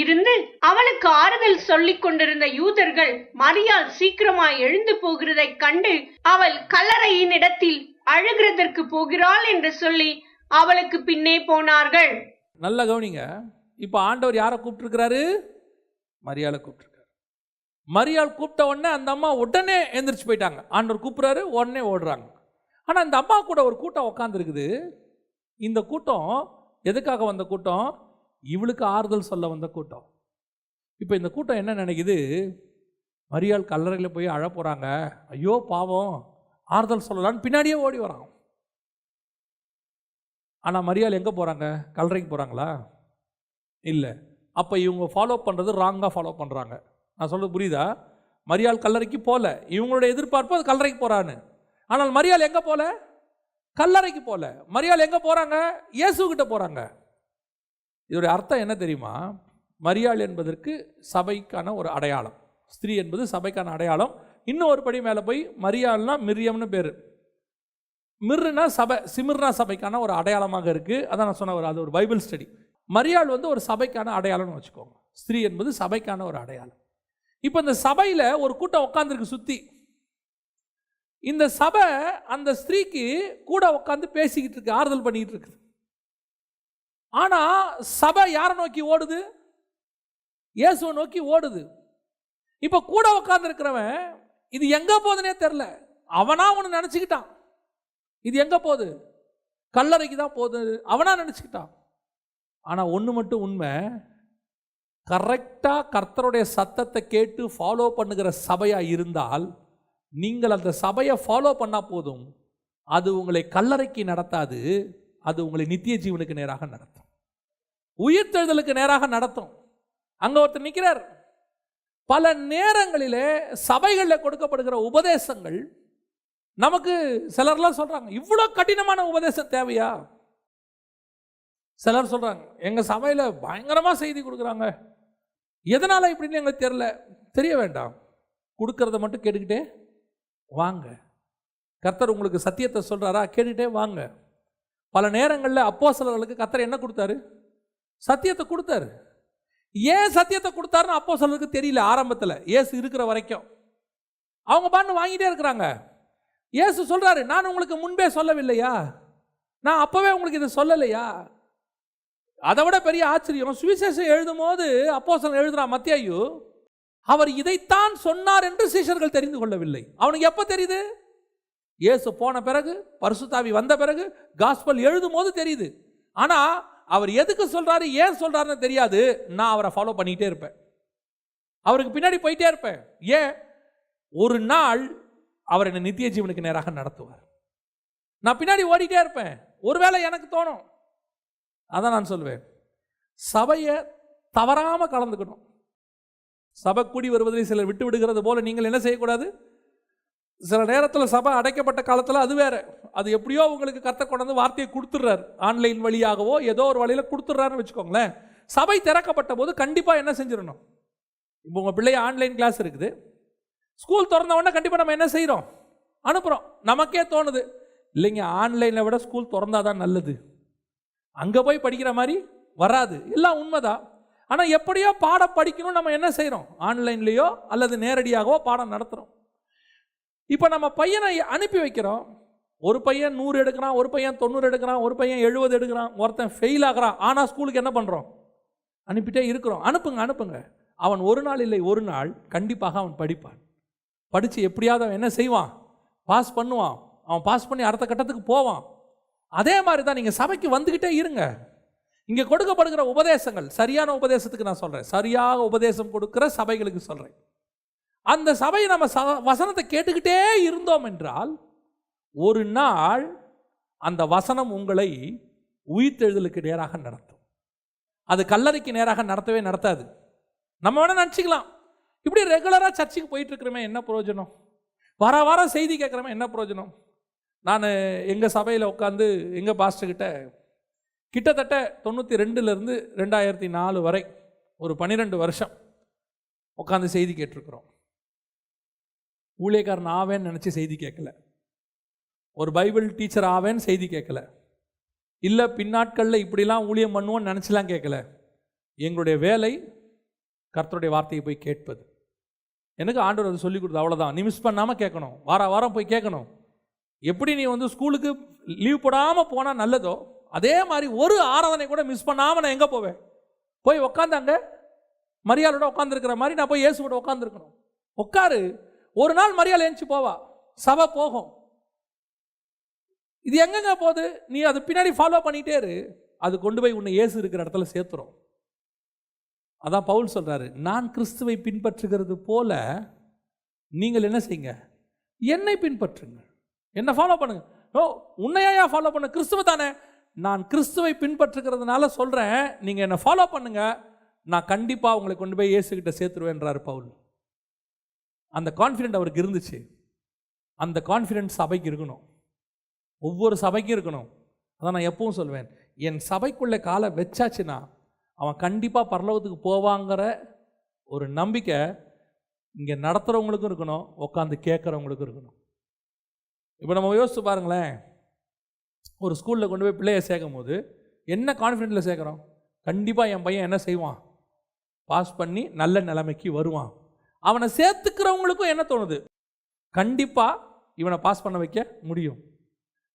இருந்து அவளுக்கு ஆறுதல் சொல்லிக் கொண்டிருந்த யூதர்கள் மரியாள் சீக்கிரமாய் எழுந்து போகிறதை கண்டு, அவள் கல்லறையின் இடத்தில் அழுகிறதற்கு போகிறாள் என்று சொல்லி அவளுக்கு பின்னே போனார்கள். நல்ல கவனிங்க. இப்போ ஆண்டவர் யாரை கூப்பிட்டுருக்கிறாரு? மரியாளை கூப்பிட்டுருக்காரு. மரியாள் கூப்பிட்ட உடனே அந்த அம்மா உடனே எந்திரிச்சு போயிட்டாங்க. ஆண்டவர் கூப்பிட்றாரு, உடனே ஓடுறாங்க. ஆனால் இந்த அம்மா கூட ஒரு கூட்டம் உட்காந்துருக்குது. இந்த கூட்டம் எதுக்காக வந்த கூட்டம்? இவளுக்கு ஆறுதல் சொல்ல வந்த கூட்டம். இப்போ இந்த கூட்டம் என்ன நினைக்குது? மரியாள் கல்லறையில் போய் அழ போகிறாங்க, ஐயோ பாவம், ஆறுதல் சொல்லலான்னு பின்னாடியே ஓடி வரான். ஆனால் மரியாள் எங்கே போகிறாங்க? கல்லறைக்கு போகிறாங்களா? இல்லை. அப்போ இவங்க ஃபாலோ பண்ணுறது ராங்காக ஃபாலோ பண்ணுறாங்க. நான் சொல்கிறது புரியுதா? மரியாள் கல்லறைக்கு போகல. இவங்களுடைய எதிர்பார்ப்பு அது கல்லறைக்கு போகிறான்னு. ஆனால் மரியாள் எங்கே போகல? கல்லறைக்கு போகல. மரியாள் எங்கே போகிறாங்க? இயேசுகிட்ட போகிறாங்க. இதோடைய அர்த்தம் என்ன தெரியுமா? மரியாள் என்பதற்கு சபைக்கான ஒரு அடையாளம். ஸ்திரீ என்பது சபைக்கான அடையாளம். இன்னும் ஒரு படி மேலே போய் மரியாள்னா மிரியம்னு பேர். மிர்னா சபை, சிமிர்னா சபைக்கான ஒரு அடையாளமாக இருக்குது. அதான் நான் சொன்ன அது ஒரு பைபிள் ஸ்டடி. மரியாள் ஒரு சபைக்கான அடையாளம்னு வச்சுக்கோங்க. ஸ்திரீ என்பது சபைக்கான ஒரு அடையாளம். இப்போ இந்த சபையில் ஒரு கூட்டம் உட்காந்துருக்கு சுற்றி. இந்த சபை அந்த ஸ்திரீக்கு கூட உட்காந்து பேசிக்கிட்டு இருக்கு, ஆறுதல் பண்ணிக்கிட்டு இருக்குது. ஆனால் சபை யாரை நோக்கி ஓடுது? இயேசுவை நோக்கி ஓடுது. இப்போ கூட உட்காந்துருக்கிறவன் இது எங்கே போகுதுன்னே தெரில. அவனா ஒன்று நினச்சிக்கிட்டான், இது எங்கே போகுது? கல்லறைக்கு தான் போகுது அவனா நினச்சிக்கிட்டான். ஆனால் ஒன்று மட்டும் உண்மை, கரெக்டாக கர்த்தருடைய சத்தத்தை கேட்டு ஃபாலோ பண்ணுகிற சபையாக இருந்தால் நீங்கள் அந்த சபையை ஃபாலோ பண்ணால் போதும். அது உங்களை கல்லறைக்கு நடத்தாது, அது உங்களை நித்திய ஜீவனுக்கு நேராக நடத்தும், உயிர்த்தெழுதலுக்கு நேராக நடத்தும். அங்கே ஒருத்தர் நிற்கிறார். பல நேரங்களிலே சபைகளில் கொடுக்கப்படுகிற உபதேசங்கள் நமக்கு சிலர்லாம் சொல்றாங்க, இவ்வளோ கடினமான உபதேசம் தேவையா? சிலர் சொல்றாங்க, எங்க சபையில் பயங்கரமா செய்தி கொடுக்குறாங்க, எதனால இப்படின்னு எங்களுக்கு தெரிய வேண்டாம், கொடுக்கறத மட்டும் கேட்டுக்கிட்டே வாங்க. கர்த்தர் உங்களுக்கு சத்தியத்தை சொல்றாரா, கேட்டுக்கிட்டே வாங்க. பல நேரங்களில் அப்போஸ்தலர்களுக்கு கர்த்தர் என்ன கொடுத்தாரு? சத்தியத்தை கொடுத்தாரு. ஏன் சத்தியத்தை கொடுத்தாருன்னு அப்போஸ்தலர்களுக்கு தெரியல ஆரம்பத்தில், இயேசு இருக்கிற வரைக்கும். அவங்க பாட்டு வாங்கிட்டே இருக்கிறாங்க. இயேசு சொல்றாரு, நான் உங்களுக்கு முன்பே சொல்லவில்லையா? நான் அப்பவே உங்களுக்கு இதை சொல்லலையா? அதை விட பெரிய ஆச்சரியம், சுவிசேஷம் எழுதும் போது அப்போஸ்தலன் எழுதுறான் மத்தேயு, அவர் இதைத்தான் சொன்னார் என்று சீஷர்கள் தெரிந்து கொள்ளவில்லை. அவனுக்கு எப்போ தெரியுது? இயேசு போன பிறகு, பரிசுத்தாவி வந்த பிறகு, காஸ்பல் எழுதும் போது தெரியுது. ஆனா அவர் எதுக்கு சொல்றாரு, ஏன் சொல்றாருன்னு தெரியாது. நான் அவரை ஃபாலோ பண்ணிட்டே இருப்பேன், அவருக்கு பின்னாடி போயிட்டே இருப்பேன். ஏன்? ஒரு நாள் அவர் என்னை நித்திய ஜீவனுக்கு நேராக நடத்துவார். நான் பின்னாடி ஓடிட்டே இருப்பேன். ஒருவேளை எனக்கு தோணும், அதான் நான் சொல்லுவேன், சபையை தவறாம கலந்துக்கணும். சபை கூடி வருவதை சிலர் விட்டு விடுகிறது போல நீங்கள் என்ன செய்யக்கூடாது? சில நேரத்தில் சபை அடைக்கப்பட்ட காலத்தில் அது வேற, அது எப்படியோ உங்களுக்கு கர்த்தர் கொண்டு வந்து வார்த்தையை கொடுத்துட்றாரு, ஆன்லைன் வழியாகவோ ஏதோ ஒரு வழியில் கொடுத்துட்றாருன்னு வச்சுக்கோங்களேன். சபை திறக்கப்பட்ட போது கண்டிப்பாக என்ன செஞ்சிடணும்? இப்போ உங்கள் பிள்ளைய ஆன்லைன் கிளாஸ் இருக்குது, ஸ்கூல் திறந்த உடனே கண்டிப்பாக நம்ம என்ன செய்கிறோம்? அனுப்புகிறோம். நமக்கே தோணுது, இல்லைங்க ஆன்லைனை விட ஸ்கூல் திறந்தாதான் நல்லது, அங்கே போய் படிக்கிற மாதிரி வராது. எல்லாம் உண்மைதான். ஆனால் எப்படியோ பாடம் படிக்கணும், நம்ம என்ன செய்கிறோம்? ஆன்லைன்லேயோ அல்லது நேரடியாகவோ பாடம் நடத்துகிறோம். இப்போ நம்ம பையனை அனுப்பி வைக்கிறோம். ஒரு பையன் 100 எடுக்கிறான், ஒரு பையன் 90 எடுக்கிறான், ஒரு பையன் 70 எடுக்கிறான், ஒருத்தன் ஃபெயில் ஆகிறான். ஆனால் ஸ்கூலுக்கு என்ன பண்ணுறோம்? அனுப்பிட்டே இருக்கிறோம். அனுப்புங்க. அவன் ஒரு நாள் இல்லை ஒரு நாள் கண்டிப்பாக அவன் படிப்பான். படித்து எப்படியாவது அவன் என்ன செய்வான்? பாஸ் பண்ணுவான். அவன் பாஸ் பண்ணி அடுத்த கட்டத்துக்கு போவான். அதே மாதிரி தான் நீங்கள் சபைக்கு வந்துக்கிட்டே இருங்க. இங்கே கொடுக்கப்படுகிற உபதேசங்கள் சரியான உபதேசத்துக்கு நான் சொல்கிறேன், சரியாக உபதேசம் கொடுக்குற சபைகளுக்கு சொல்கிறேன். அந்த சபையை நம்ம வசனத்தை கேட்டுக்கிட்டே இருந்தோம் என்றால் ஒரு நாள் அந்த வசனம் உங்களை உயிர்த்தெழுதலுக்கு நேராக நடத்தும். அது கல்லறைக்கு நேராக நடத்தாது. நம்ம வேணா நினச்சிக்கலாம், இப்படி ரெகுலராக சர்ச்சுக்கு போயிட்டு இருக்கிறோமே என்ன பிரயோஜனம், வாரம் செய்தி கேட்குறோமே என்ன பிரயோஜனம். நான் எங்கள் சபையில் உட்காந்து எங்கள் பாஸ்டர்கிட்ட கிட்டத்தட்ட 92லேருந்து 2004 வரை ஒரு 12 வருஷம் உட்காந்து செய்தி கேட்டிருக்கிறோம். ஊழியக்காரன் ஆவேன்னு நினச்சி செய்தி கேட்கல, ஒரு பைபிள் டீச்சர் ஆவேன்னு செய்தி கேட்கல, இல்லை பின்னாட்களில் இப்படிலாம் ஊழியம் பண்ணுவோன்னு நினச்சிலாம் கேட்கல. எங்களுடைய வேலை கர்த்தருடைய வார்த்தையை போய் கேட்பது. எனக்கு ஆண்டவர் அதை சொல்லிக் கொடுத்து, அவ்வளோதான். நீ மிஸ் பண்ணாமல் கேட்கணும், வாரம் போய் கேட்கணும். எப்படி நீ ஸ்கூலுக்கு லீவ் போடாமல் போனால் நல்லதோ, அதே மாதிரி ஒரு ஆராதனை கூட மிஸ் பண்ணாமல் நான் எங்கே போவேன்? போய் உட்காந்தாங்க மரியாளோட உட்காந்துருக்கிற மாதிரி நான் போய் இயேசுவோட உட்காந்துருக்கணும். உட்காரு. ஒரு நாள் மரியாள் ஏஞ்சி போவா, சபை போகும். இது எங்கெங்க போகுது? நீ அது பின்னாடி ஃபாலோ பண்ணிட்டே இரு, அது கொண்டு போய் உன்னை இயேசு இருக்கிற இடத்துல சேர்த்துரும். அதான் பவுல் சொல்றாரு, நான் கிறிஸ்துவை பின்பற்றுகிறது போல நீங்கள் என்ன செய்யுங்க? என்னை பின்பற்றுங்க, என்ன ஃபாலோ பண்ணுங்க. ஓ, உன்னையா ஃபாலோ பண்ண? கிறிஸ்துவ தானே. நான் கிறிஸ்துவை பின்பற்றுகிறதுனால சொல்றேன், நீங்க என்ன ஃபாலோ பண்ணுங்க, நான் கண்டிப்பா உங்களை கொண்டு போய் இயேசுகிட்ட சேர்த்துருவேன்றாரு பவுல். அந்த கான்ஃபிடென்ட் அவருக்கு இருந்துச்சு. அந்த கான்ஃபிடென்ட் சபைக்கு இருக்கணும், ஒவ்வொரு சபைக்கும் இருக்கணும். அதான் நான் எப்பவும் சொல்வேன், என் சபைக்குள்ளே காலை வச்சாச்சுன்னா அவன் கண்டிப்பாக பரலோகத்துக்கு போவாங்கிற ஒரு நம்பிக்கை இங்கே நடத்துகிறவங்களுக்கும் இருக்கணும், உட்காந்து கேட்குறவங்களுக்கும் இருக்கணும். இப்போ நம்ம யோசிச்சு பாருங்களேன், ஒரு ஸ்கூலில் கொண்டு போய் பிள்ளையை சேர்க்கும் போது என்ன கான்ஃபிடென்ட்டில் சேர்க்குறோம்? கண்டிப்பாக என் பையன் என்ன செய்வான்? பாஸ் பண்ணி நல்ல நிலைமைக்கு வருவான். அவனை சேர்த்துக்கிறவங்களுக்கும் என்ன தோணுது? கண்டிப்பாக இவனை பாஸ் பண்ண வைக்க முடியும்.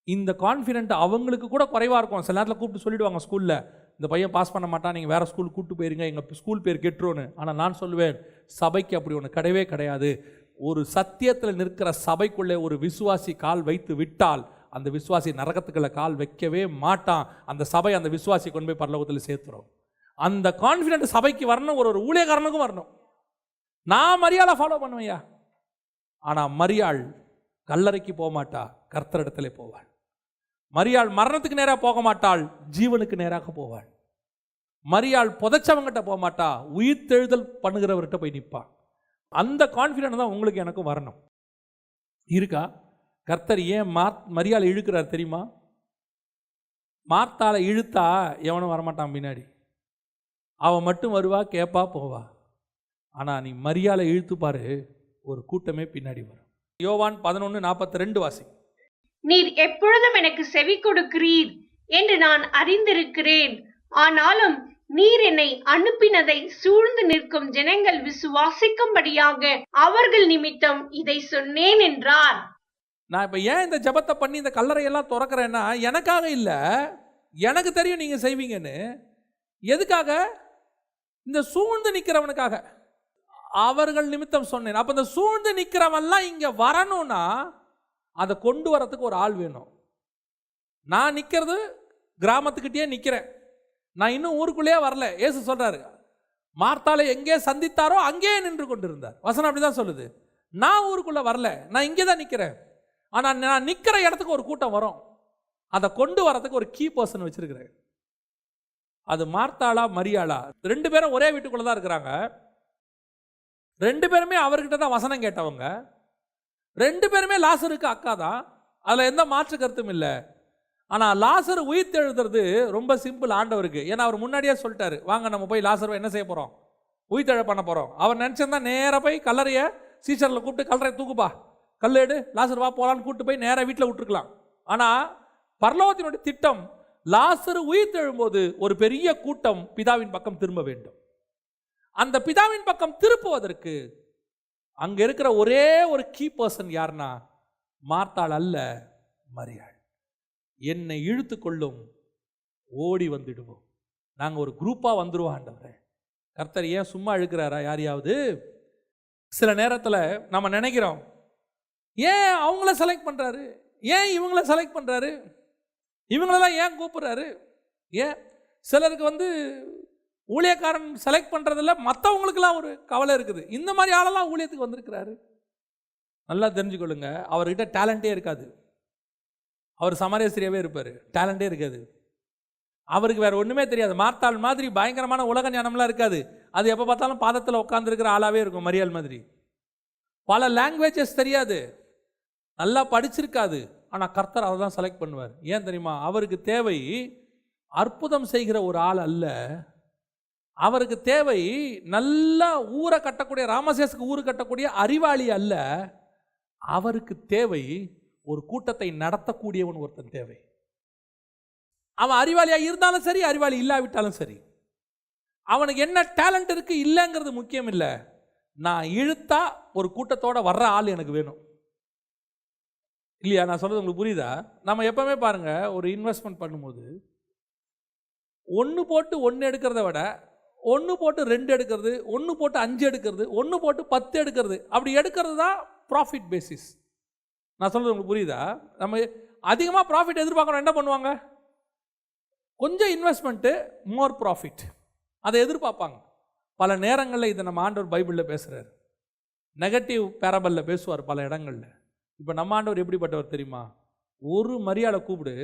இந்த கான்ஃபிடென்ட் அவங்களுக்கு கூட குறைவாக இருக்கும். சில நேரத்தில் கூப்பிட்டு சொல்லிவிடுவாங்க ஸ்கூலில், இந்த பையன் பாஸ் பண்ண மாட்டான், நீங்கள் வேறு ஸ்கூல் கூப்பிட்டு போயிருங்க, எங்கள் ஸ்கூல் பேர் கெட்டுருன்னு. ஆனால் நான் சொல்லுவேன், சபைக்கு அப்படி ஒன்று கிடையவே கிடையாது. ஒரு சத்தியத்தில் நிற்கிற சபைக்குள்ளே ஒரு விசுவாசி கால் வைத்து விட்டால் அந்த விசுவாசி நரகத்துக்குள்ள கால் வைக்கவே மாட்டான். அந்த சபை அந்த விசுவாசி கொண்டு போய் பரலோகத்தில் சேர்த்துரும். அந்த கான்ஃபிடென்ட் சபைக்கு வரணும், ஒரு ஊழியக்காரனுக்கும் வரணும். நான் மரியாளை ஃபாலோ பண்ணுவையா, ஆனால் மரியாள் கல்லறைக்கு போக மாட்டா, கர்த்தரிடத்திலே போவாள். மரியாள் மரணத்துக்கு நேராக போக மாட்டாள், ஜீவனுக்கு நேராக போவாள். மரியாள் புதைச்சவங்கிட்ட போக மாட்டா, உயிர்த்தெழுதல் பண்ணுகிறவர்கிட்ட போய் நிற்பாள். அந்த கான்ஃபிடென்ட் தான் உங்களுக்கு எனக்கும் வரணும். இருக்கா? கர்த்தர் ஏன் மரியாதை இழுக்கிறார் தெரியுமா? மார்த்தாளை இழுத்தா எவனும் வரமாட்டான் பின்னாடி, அவன் மட்டும் வருவா, கேட்பா, போவா. ஆனால் நீ மரியாதை இழுத்து பாரு, ஒரு கூட்டமே பின்னாடி வரும். யோவான் 11:42 வாசி. நீர் எப்பொழுதும் எனக்கு செவி கொடுக்கிறீர் என்று நான் அறிந்திருக்கிறேன். ஆனாலும் நீர் என்னை அனுப்பினதை சூழ்ந்து நிற்கும் ஜனங்கள் விசுவாசிக்கும்படியாக அவர்கள் நிமித்தம் இதை சொன்னேன் என்றார். நான் இப்போ ஏன் இந்த ஜெபத்தை பண்ணி இந்த கல்லறையெல்லாம் திறக்கிறேன்னா, எனக்காக இல்லை, எனக்கு தெரியும் நீங்கள் செய்வீங்கன்னு. எதுக்காக? இந்த சூழ்ந்து நிற்கிறவனுக்காக. அவர்கள் நிமித்தம் சொன்னேன். அப்போ இந்த சூழ்ந்து நிற்கிறவன்லாம் இங்கே வரணும்னா அதை கொண்டு வரத்துக்கு ஒரு ஆள் வேணும். நான் நிற்கிறது கிராமத்துக்கிட்டே நிற்கிறேன், நான் இன்னும் ஊருக்குள்ளேயே வரல. இயேசு சொல்றாரு, மார்த்தாளை எங்கே சந்தித்தாரோ அங்கேயே நின்று கொண்டிருந்தார். வசனம் அப்படிதான் சொல்லுது. நான் ஊருக்குள்ள வரல, நான் இங்கே தான் நிற்கிறேன். ஆனால் நான் நிற்கிற இடத்துக்கு ஒரு கூட்டம் வரும், அதை கொண்டு வரத்துக்கு ஒரு கீ பர்சன் வச்சிருக்கிறேன். அது மார்த்தாளா மரியாளா, ரெண்டு பேரும் ஒரே வீட்டுக்குள்ள தான் இருக்கிறாங்க. ரெண்டு பேருமே அவர்கிட்ட தான் வசனம் கேட்டவங்க. ரெண்டு பேருமே லாசருக்கு அக்கா தான், அதில் எந்த மாற்று கருத்தும் இல்லை. ஆனால் லாசர் உயிர்த்தெழுதுறது ரொம்ப சிம்பிள் ஆண்டவருக்கு. ஏன்னா அவர் முன்னாடியே சொல்லிட்டாரு, வாங்க நம்ம போய் லாசர் என்ன செய்ய போகிறோம், உயிர்த்தெழ பண்ண போகிறோம். அவர் நினச்சிருந்தா நேராக போய் கல்லறையை சீசரில் கூப்பிட்டு கல்லறை தூக்குப்பா, கல்லெடு, லாசர் வா போகலான்னு கூப்பிட்டு போய் நேராக வீட்டில் விட்டுருக்கலாம். ஆனால் பரலோகத்தினுடைய திட்டம், லாசர் உயிர்த்தெழும்போது ஒரு பெரிய கூட்டம் பிதாவின் பக்கம் திரும்ப வேண்டும். அந்த பிதாவின் பக்கம் திருப்புவதற்கு அங்கே இருக்கிற ஒரே ஒரு கீ பர்சன் யாருன்னா மார்த்தாள் அல்ல, மரியாள். என்னை இழுத்து கொள்ளும், ஓடி வந்துடுவோம், நாங்கள் ஒரு குரூப்பாக வந்துடுவோம். ஆண்டவரே, கர்த்தர் ஏன் சும்மா இழுக்கிறாரா யாரையாவது? சில நேரத்தில் நம்ம நினைக்கிறோம், ஏன் அவங்கள செலக்ட் பண்ணுறாரு, ஏன் இவங்கள செலக்ட் பண்ணுறாரு, இவங்களெல்லாம் ஏன் கூப்பிட்றாரு? ஏன் சிலருக்கு ஊழியக்காரன் செலக்ட் பண்ணுறதில்ல, மற்றவங்களுக்கெல்லாம் ஒரு கவலை இருக்குது. இந்த மாதிரி ஆளெல்லாம் ஊழியத்துக்கு வந்திருக்கிறாரு. நல்லா தெரிஞ்சுக்கொள்ளுங்க, அவர்கிட்ட டேலண்டே இருக்காது. அவர் சமாரியஸ்திரியாவே இருப்பார், டேலண்டே இருக்காது. அவருக்கு வேறு ஒன்றுமே தெரியாது. மார்த்தாள் மாதிரி பயங்கரமான உலக ஞானம்லாம் இருக்காது. அது எப்போ பார்த்தாலும் பாதத்தில் உட்காந்துருக்கிற ஆளாகவே இருக்கும். மரியாள் மாதிரி பல லாங்குவேஜஸ் தெரியாது, நல்லா படிச்சிருக்காது. ஆனால் கர்த்தர் அவர் தான் செலக்ட் பண்ணுவார். ஏன் தெரியுமா? அவருக்கு தேவை அற்புதம் செய்கிற ஒரு ஆள் அல்ல, அவருக்கு தேவை நல்லா ஊரை கட்டக்கூடிய, ராமசேஸுக்கு ஊரு கட்டக்கூடிய அறிவாளி அல்ல. அவருக்கு தேவை ஒரு கூட்டத்தை நடத்தக்கூடியவன் ஒருத்தன் தேவை. அவன் அறிவாளியாக இருந்தாலும் சரி, அறிவாளி இல்லாவிட்டாலும் சரி, அவனுக்கு என்ன டேலண்ட் இருக்கு இல்லைங்கிறது முக்கியம் இல்லை. நான் இழுத்தா ஒரு கூட்டத்தோட வர்ற ஆள் எனக்கு வேணும். இல்லையா? நான் சொல்றது உங்களுக்கு புரியுதா? நம்ம எப்பவுமே பாருங்க, ஒரு இன்வெஸ்ட்மெண்ட் பண்ணும்போது ஒன்று போட்டு 1 எடுக்கிறத விட 1 போட்டு 2 எடுக்கிறது, 1 போட்டு 5 எடுக்கிறது, 1 போட்டு 10 எடுக்கிறது, அப்படி எடுக்கிறது தான் ப்ராஃபிட் பேசிஸ். நான் சொல்றது உங்களுக்கு புரியுதா? நம்ம அதிகமாக ப்ராஃபிட் எதிர்பார்க்கணும், என்ன பண்ணுவாங்க? கொஞ்சம் இன்வெஸ்ட்மெண்ட்டு, மோர் ப்ராஃபிட், அதை எதிர்பார்ப்பாங்க. பல நேரங்களில் இதை நம்ம ஆண்டவர் பைபிளில் பேசுகிறார், நெகட்டிவ் பேரபலில் பேசுவார் பல இடங்களில். இப்போ நம்ம ஆண்டவர் எப்படிப்பட்டவர் தெரியுமா? ஒரு மரியாதை கூப்பிடு,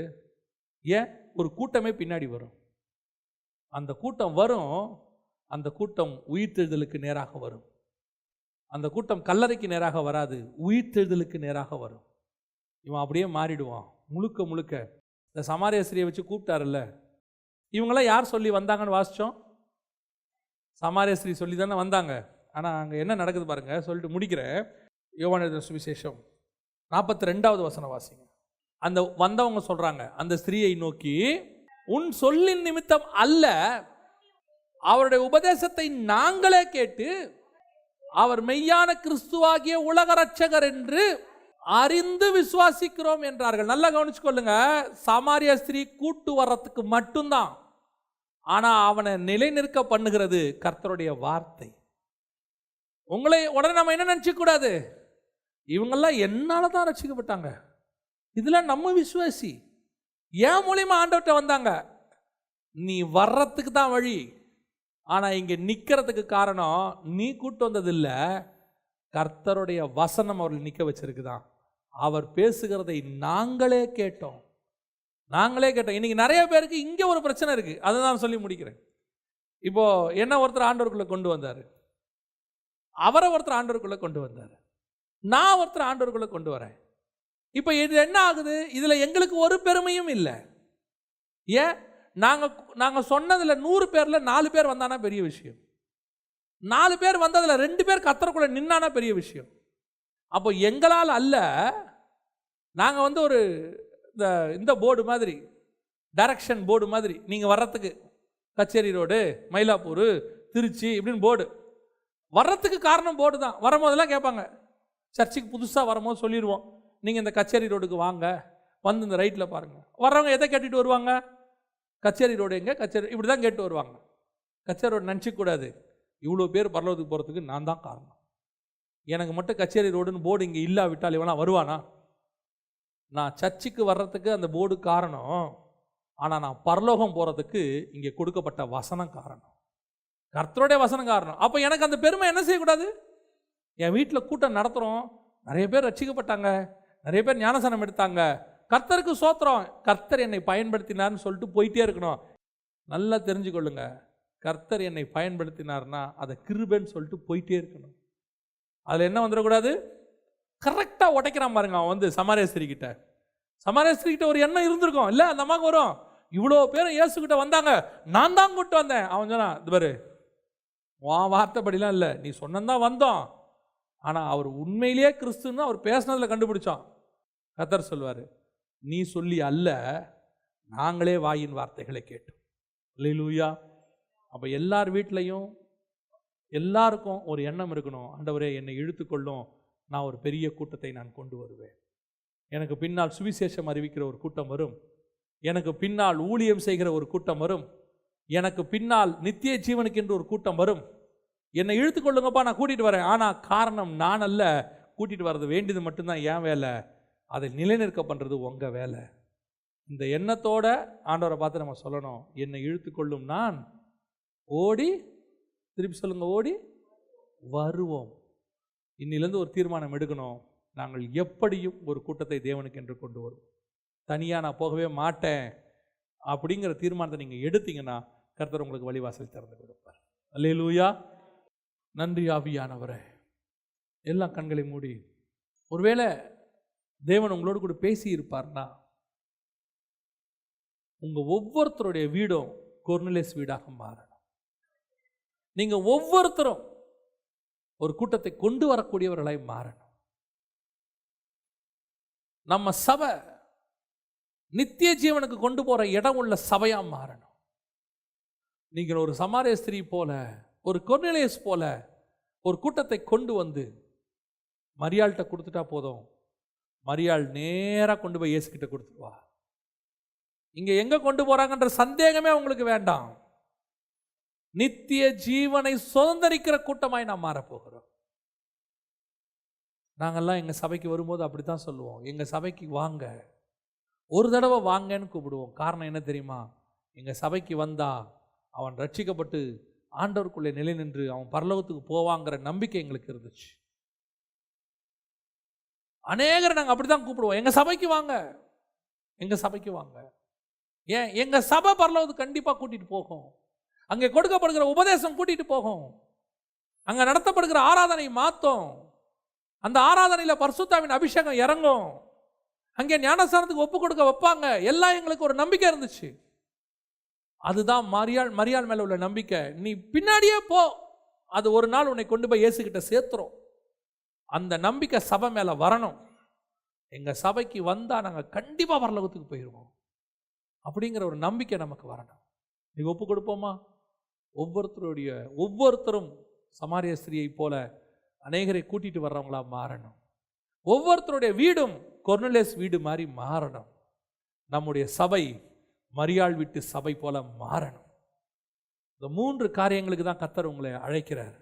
ஏன் ஒரு கூட்டமே பின்னாடி வரும். அந்த கூட்டம் வரும், அந்த கூட்டம் உயிர்த்தெழுதலுக்கு நேராக வரும். அந்த கூட்டம் கல்லறைக்கு நேராக வராது, உயிர்த்தெழுதலுக்கு நேராக வரும். இவன் அப்படியே மாறிடுவான் முழுக்க முழுக்க. இந்த சமாரியஸ்திரியை வச்சு கூப்பிட்டாருல்ல, இவங்களாம் யார் சொல்லி வந்தாங்கன்னு வாசித்தோம்? சமாரியஸ்திரி சொல்லி தானே வந்தாங்க. ஆனால் அங்கே என்ன நடக்குது பாருங்க, சொல்லிட்டு முடிக்கிறேன். யோவான் எழுதின சுவிசேஷம் 42வது வசனம் வாசிங்க. அந்த வந்தவங்க சொல்றாங்க அந்த ஸ்திரீயை நோக்கி, உன் சொல்லின் நிமித்தம் அல்ல, அவருடைய உபதேசத்தை நாங்களே கேட்டு அவர் மெய்யான கிறிஸ்துவாகிய உலக இரட்சகர் என்று அறிந்து விசுவாசிக்கிறோம் என்றார்கள். நல்லா கவனிச்சுக்கொள்ளுங்க, சமாரிய ஸ்திரீ கூட்டு வர்றதுக்கு மட்டும்தான். ஆனா அவனை நிலைநிற்க பண்ணுகிறது கர்த்தருடைய வார்த்தை. உங்களை உடனே நம்ம என்ன நினைச்சுக்க கூடாது, இவங்கெல்லாம் என்னால தான் ரட்சிக்கப்பட்டாங்க, இதுல நம்ம விசுவாசி, ஏன் மூலியமா ஆண்டவர்கிட்ட வந்தாங்க. நீ வர்றதுக்கு தான் வழி, ஆனா இங்க நிக்கிறதுக்கு காரணம் நீ கூட்டு வந்தது இல்ல, கர்த்தருடைய வசனம் அவர்கள் நிக்க வச்சிருக்குதான். அவர் பேசுகிறதை நாங்களே கேட்டோம். இன்னைக்கு நிறைய பேருக்கு இங்க ஒரு பிரச்சனை இருக்கு, அதுதான் சொல்லி முடிக்கிறேன். இப்போ என்ன ஒருத்தர் ஆண்டவருக்குள்ள கொண்டு வந்தாரு, அவரை ஒருத்தர் ஆண்டவருக்குள்ள கொண்டு வந்தாரு, நான் ஒருத்தர் ஆண்டவருக்குள்ள கொண்டு வரேன். இப்போ இது என்ன ஆகுது? இதில் எங்களுக்கு ஒரு பெருமையும் இல்லை. ஏன்? நாங்கள் சொன்னதில் 100 பேரில் 4 பேர் வந்தானா பெரிய விஷயம். 4 பேர் வந்ததில் 2 பேர் கர்த்தருக்குள்ள நின்னானா பெரிய விஷயம். அப்போ எங்களால் அல்ல, நாங்கள் ஒரு இந்த போர்டு மாதிரி, டைரக்ஷன் போர்டு மாதிரி, நீங்கள் வர்றதுக்கு கச்சேரி ரோடு, மயிலாப்பூர், திருச்சி இப்படின்னு போர்டு வர்றதுக்கு காரணம் போர்டு தான். வரும்போதெல்லாம் கேட்பாங்க, சர்ச்சுக்கு புதுசாக வரும்போது சொல்லிடுவோம், நீங்கள் இந்த கச்சேரி ரோடுக்கு வாங்க, வந்து இந்த ரைட்டில் பாருங்கள். வர்றவங்க எதை கேட்டுட்டு வருவாங்க? கச்சேரி ரோடு எங்கே, கச்சேரி, இப்படி தான் கேட்டு வருவாங்க. கச்சேரி ரோடு நினச்சிக்கூடாது, இவ்வளோ பேர் பரலோகத்துக்கு போகிறதுக்கு நான் தான் காரணம். எனக்கு மட்டும் கச்சேரி ரோடுன்னு போர்டு இங்கே இல்லாவிட்டால் இவனா வருவானா? நான் சர்ச்சுக்கு வர்றதுக்கு அந்த போர்டு காரணம், ஆனால் நான் பரலோகம் போகிறதுக்கு இங்கே கொடுக்கப்பட்ட வசனம் காரணம், கர்த்தருடைய வசனம் காரணம். அப்போ எனக்கு அந்த பெருமை என்ன செய்யக்கூடாது? என் வீட்டில் கூட்டம் நடத்துகிறோம், நிறைய பேர் ரட்சிக்கப்பட்டாங்க, நிறைய பேர் ஞானசனம் எடுத்தாங்க, கர்த்தருக்கு சோத்திரம், கர்த்தர் என்னை பயன்படுத்தினார்னு சொல்லிட்டு போயிட்டே இருக்கணும். நல்லா தெரிஞ்சுக்கொள்ளுங்க, கர்த்தர் என்னை பயன்படுத்தினார்னா அதை கிருபைன்னு சொல்லிட்டு போயிட்டே இருக்கணும். அதில் என்ன வந்துடக்கூடாது? கரெக்டாக உடைக்கிறான் பாருங்க அவன் சமாரேஸ்வரிக்கிட்ட. சமாரேஸ்வரிக்கிட்ட ஒரு எண்ணம் இருந்திருக்கும் இல்லை, அந்த அம்மாவுக்கு வரும், இவ்வளோ பேரும் இயேசுக்கிட்ட வந்தாங்க, நான் தான் கூப்பிட்டு வந்தேன். அவன் சொன்னான், இது பாரு, உன் வார்த்தைப்படிலாம் இல்லை, நீ சொன்னதான் வந்தோம், ஆனால் அவர் உண்மையிலேயே கிறிஸ்துன்னு அவர் பேசினதில் கண்டுபிடிச்சான். கர்த்தர் சொல்வார், நீ சொல்லி அல்ல, நாங்களே வாயின் வார்த்தைகளை கேட்டோம். அல்லேலூயா. அப்போ எல்லார் வீட்லையும் எல்லாருக்கும் ஒரு எண்ணம் இருக்கணும், ஆண்டவரே என்னை இழுத்துக்கொள்ளும், நான் ஒரு பெரிய கூட்டத்தை நான் கொண்டு வருவேன். எனக்கு பின்னால் சுவிசேஷம் அறிவிக்கிற ஒரு கூட்டம் வரும், எனக்கு பின்னால் ஊழியம் செய்கிற ஒரு கூட்டம் வரும், எனக்கு பின்னால் நித்திய ஜீவனுக்கு என்று ஒரு கூட்டம் வரும். என்னை இழுத்துக்கொள்ளுங்கப்பா, நான் கூட்டிகிட்டு வரேன். ஆனால் காரணம் நான் அல்ல, கூட்டிகிட்டு வர்றது வேண்டியது மட்டும்தான் என் வேலை, அதை நிலைநிற்க பண்ணுறது உங்கள் வேலை. இந்த எண்ணத்தோட ஆண்டவரை பார்த்து நம்ம சொல்லணும், என்னை இழுத்துக்கொள்ளும் நான் ஓடி, திருப்பி சொல்லுங்க, ஓடி வருவோம். இன்னிலேருந்து ஒரு தீர்மானம் எடுக்கணும், நாங்கள் எப்படியும் ஒரு கூட்டத்தை தேவனுக்கு என்று கொண்டு வருவோம், தனியாக நான் போகவே மாட்டேன் அப்படிங்கிற தீர்மானத்தை நீங்கள் எடுத்தீங்கன்னா கர்த்தர் உங்களுக்கு வழிவாசல் திறந்து கொடுப்பார். அல்லேலூயா. நன்றி ஆவியானவரே. எல்லாம் கண்களை மூடி, ஒருவேளை தேவன் உங்களோடு கூட பேசி இருப்பார்னா, உங்கள் ஒவ்வொருத்தருடைய வீடும் கொர்னேலியஸ் வீடாக மாறணும். நீங்கள் ஒவ்வொருத்தரும் ஒரு கூட்டத்தை கொண்டு வரக்கூடியவர்களாய் மாறணும். நம்ம சபை நித்திய ஜீவனுக்கு கொண்டு போகிற இடம் உள்ள சபையாக மாறணும். நீங்கள் ஒரு சமாரிய ஸ்திரீ போல, ஒரு கொர்னேலியஸ் போல ஒரு கூட்டத்தை கொண்டு வந்து மரியாள்கிட்ட கொடுத்துட்டா போதும், மரியாள் நேராக கொண்டு போய் இயேசுகிட்ட கொடுத்துருவா. இங்கே எங்கே கொண்டு போகிறாங்கன்ற சந்தேகமே உங்களுக்கு வேண்டாம். நித்திய ஜீவனை சுதந்திரிக்கிற கூட்டமாய் நாம் மாறப்போகிறோம். நாங்கள்லாம் எங்கள் சபைக்கு வரும்போது அப்படி தான் சொல்லுவோம், எங்கள் சபைக்கு வாங்க, ஒரு தடவை வாங்கன்னு கூப்பிடுவோம். காரணம் என்ன தெரியுமா? எங்கள் சபைக்கு வந்தா அவன் ரட்சிக்கப்பட்டு ஆண்டவருக்குள்ளே நிலை நின்று அவன் பரலோகத்துக்கு போவாங்கிற நம்பிக்கை எங்களுக்கு இருந்துச்சு. அநேகரை நாங்கள் அப்படி தான் கூப்பிடுவோம், எங்கள் சபைக்கு வாங்க, எங்கள் சபைக்கு வாங்க. ஏன்? எங்கள் சபை பரலோகத்துக்கு கண்டிப்பாக கூட்டிகிட்டு போகும், அங்கே கொடுக்கப்படுகிற உபதேசம் கூட்டிகிட்டு போகும், அங்கே நடத்தப்படுகிற ஆராதனை மாற்றும், அந்த ஆராதனையில் பரிசுத்தாவின் அபிஷேகம் இறங்கும், அங்கே ஞானஸ்தானத்துக்கு ஒப்பு கொடுக்க வைப்பாங்க. எல்லாம் எங்களுக்கு ஒரு நம்பிக்கை இருந்துச்சு. அதுதான் மரியாள் மேலே உள்ள நம்பிக்கை. நீ பின்னாடியே போ, அது ஒரு நாள் உன்னை கொண்டு போய் இயேசுகிட்ட சேர்த்துரும். அந்த நம்பிக்கை சபை மேலே வரணும். எங்கள் சபைக்கு வந்தால் நாங்கள் கண்டிப்பாக பரலோகத்துக்கு போயிடுவோம் அப்படிங்கிற ஒரு நம்பிக்கை நமக்கு வரணும். நீ ஒப்பு கொடுப்போமா? ஒவ்வொருத்தரும் சமாரிய ஸ்திரியை போல அநேகரை கூட்டிட்டு வர்றவங்களா மாறணும். ஒவ்வொருத்தருடைய வீடும் கொர்னேலியஸ் வீடு மாதிரி மாறணும். நம்முடைய சபை மரியாள் வீட்டு சபை போல மாறணும். இந்த 3 காரியங்களுக்கு தான் கர்த்தர் உங்களை அழைக்கிறார்.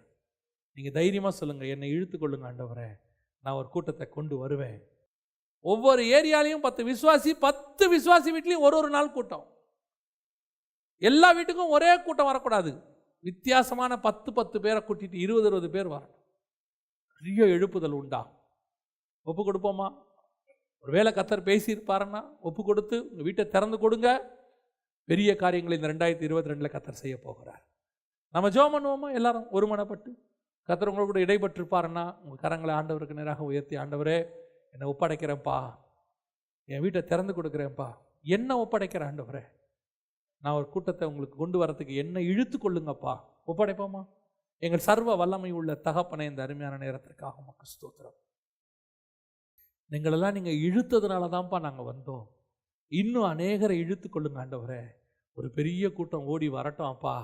நீங்கள் தைரியமாக சொல்லுங்கள், என்னை இழுத்துக்கொள்ளுங்க ஆண்டவரே, நான் ஒரு கூட்டத்தை கொண்டு வருவேன். ஒவ்வொரு ஏரியாலையும் 10 விசுவாசி வீட்லையும் ஒரு நாள் கூட்டம். எல்லா வீட்டுக்கும் ஒரே கூட்டம் வரக்கூடாது. வித்தியாசமான 10 பேரை கூட்டிட்டு 20 பேர் வரணும். பெரிய எழுப்புதல் உண்டா? ஒப்பு கொடுப்போமா? ஒரு வேளை கர்த்தர் பேசியிருப்பாருன்னா ஒப்பு கொடுத்து உங்கள் வீட்டை திறந்து கொடுங்க. பெரிய காரியங்களை இந்த 2022 கர்த்தர் செய்ய போகிறார். நம்ம ஜெபம் பண்ணுவோமா? எல்லாரும் ஒருமனப்பட்டு. கர்த்தர் உங்களோட கூட இடைப்பட்டிருப்பாருன்னா உங்கள் கரங்களை ஆண்டவருக்கு நேராக உயர்த்தி, ஆண்டவரே என்னை ஒப்படைக்கிறேன்ப்பா, என் வீட்டை திறந்து கொடுக்குறேன்ப்பா, என்ன ஒப்படைக்கிற ஆண்டவரே, நான் ஒரு கூட்டத்தை உங்களுக்கு கொண்டு வரத்துக்கு என்ன இழுத்து கொள்ளுங்கப்பா, ஒப்படைப்போமா? எங்கள் சர்வ வல்லமை உள்ள தகப்பனை இந்த அருமையான நேரத்திற்காக உமக்கு ஸ்தோத்திரம். நீங்களெல்லாம் நீங்கள் இழுத்ததுனால தான்ப்பா நாங்கள் வந்தோம். இன்னும் அநேகரை இழுத்து கொள்ளுங்க ஆண்டவரே. ஒரு பெரிய கூட்டம் ஓடி வரட்டும் அப்பா.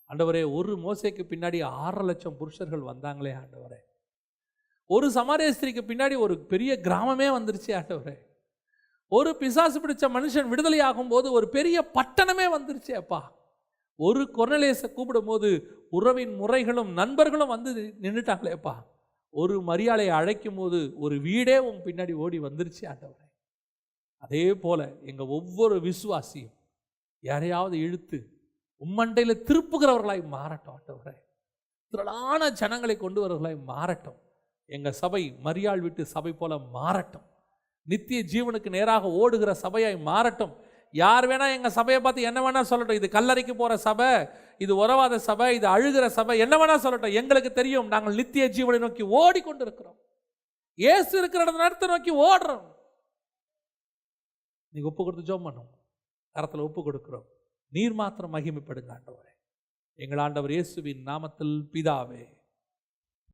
ஆண்டவரே, ஒரு மோசேக்கு பின்னாடி 6 லட்சம் புருஷர்கள் வந்தாங்களே ஆண்டவரே. ஒரு சமாரிய ஸ்திரீக்கு பின்னாடி ஒரு பெரிய கிராமமே வந்துருச்சு ஆண்டவரே. ஒரு பிசாசு பிடிச்ச மனுஷன் விடுதலை ஆகும்போது ஒரு பெரிய பட்டணமே வந்துருச்சு அப்பா. ஒரு கொர்நேலியஸை கூப்பிடும் போது உறவின் முறைகளும் நண்பர்களும் வந்து நின்றுட்டாங்களேப்பா. ஒரு மரியாளையை அழைக்கும் போது ஒரு வீடே உன் பின்னாடி ஓடி வந்துருச்சு ஆண்டவரே. அதே போல எங்கள் ஒவ்வொரு விசுவாசியும் யாரையாவது இழுத்து உம்மண்டையில் திருப்புகிறவர்களாய் மாறட்டும் ஆண்டவரே. திரளான ஜனங்களை கொண்டு வரவர்களாய் மாறட்டும். எங்கள் சபை மரியாள் வீட்டு சபை போல மாறட்டும். நித்திய ஜீவனுக்கு நேராக ஓடுகிற சபையாய் மாறட்டும். யார் வேணா எங்கள் சபையை பார்த்து என்ன வேணா சொல்லட்டும், இது கல்லறைக்கு போகிற சபை, இது உறவாத சபை, இது அழுகிற சபை, என்ன வேணா சொல்லட்டும். எங்களுக்கு தெரியும், நாங்கள் நித்திய ஜீவனை நோக்கி ஓடிக்கொண்டு இருக்கிறோம். இயேசு இருக்கிற இடத்தை நோக்கி ஓடுறோம். நீங்க ஒப்பு கொடுத்து ஜெபம் பண்ணும், கரத்தில் ஒப்பு கொடுக்கிறோம். நீர் மாத்திரம் மகிமைப்படுங்க ஆண்டவரே. எங்கள் ஆண்டவர் இயேசுவின் நாமத்தில் பிதாவே.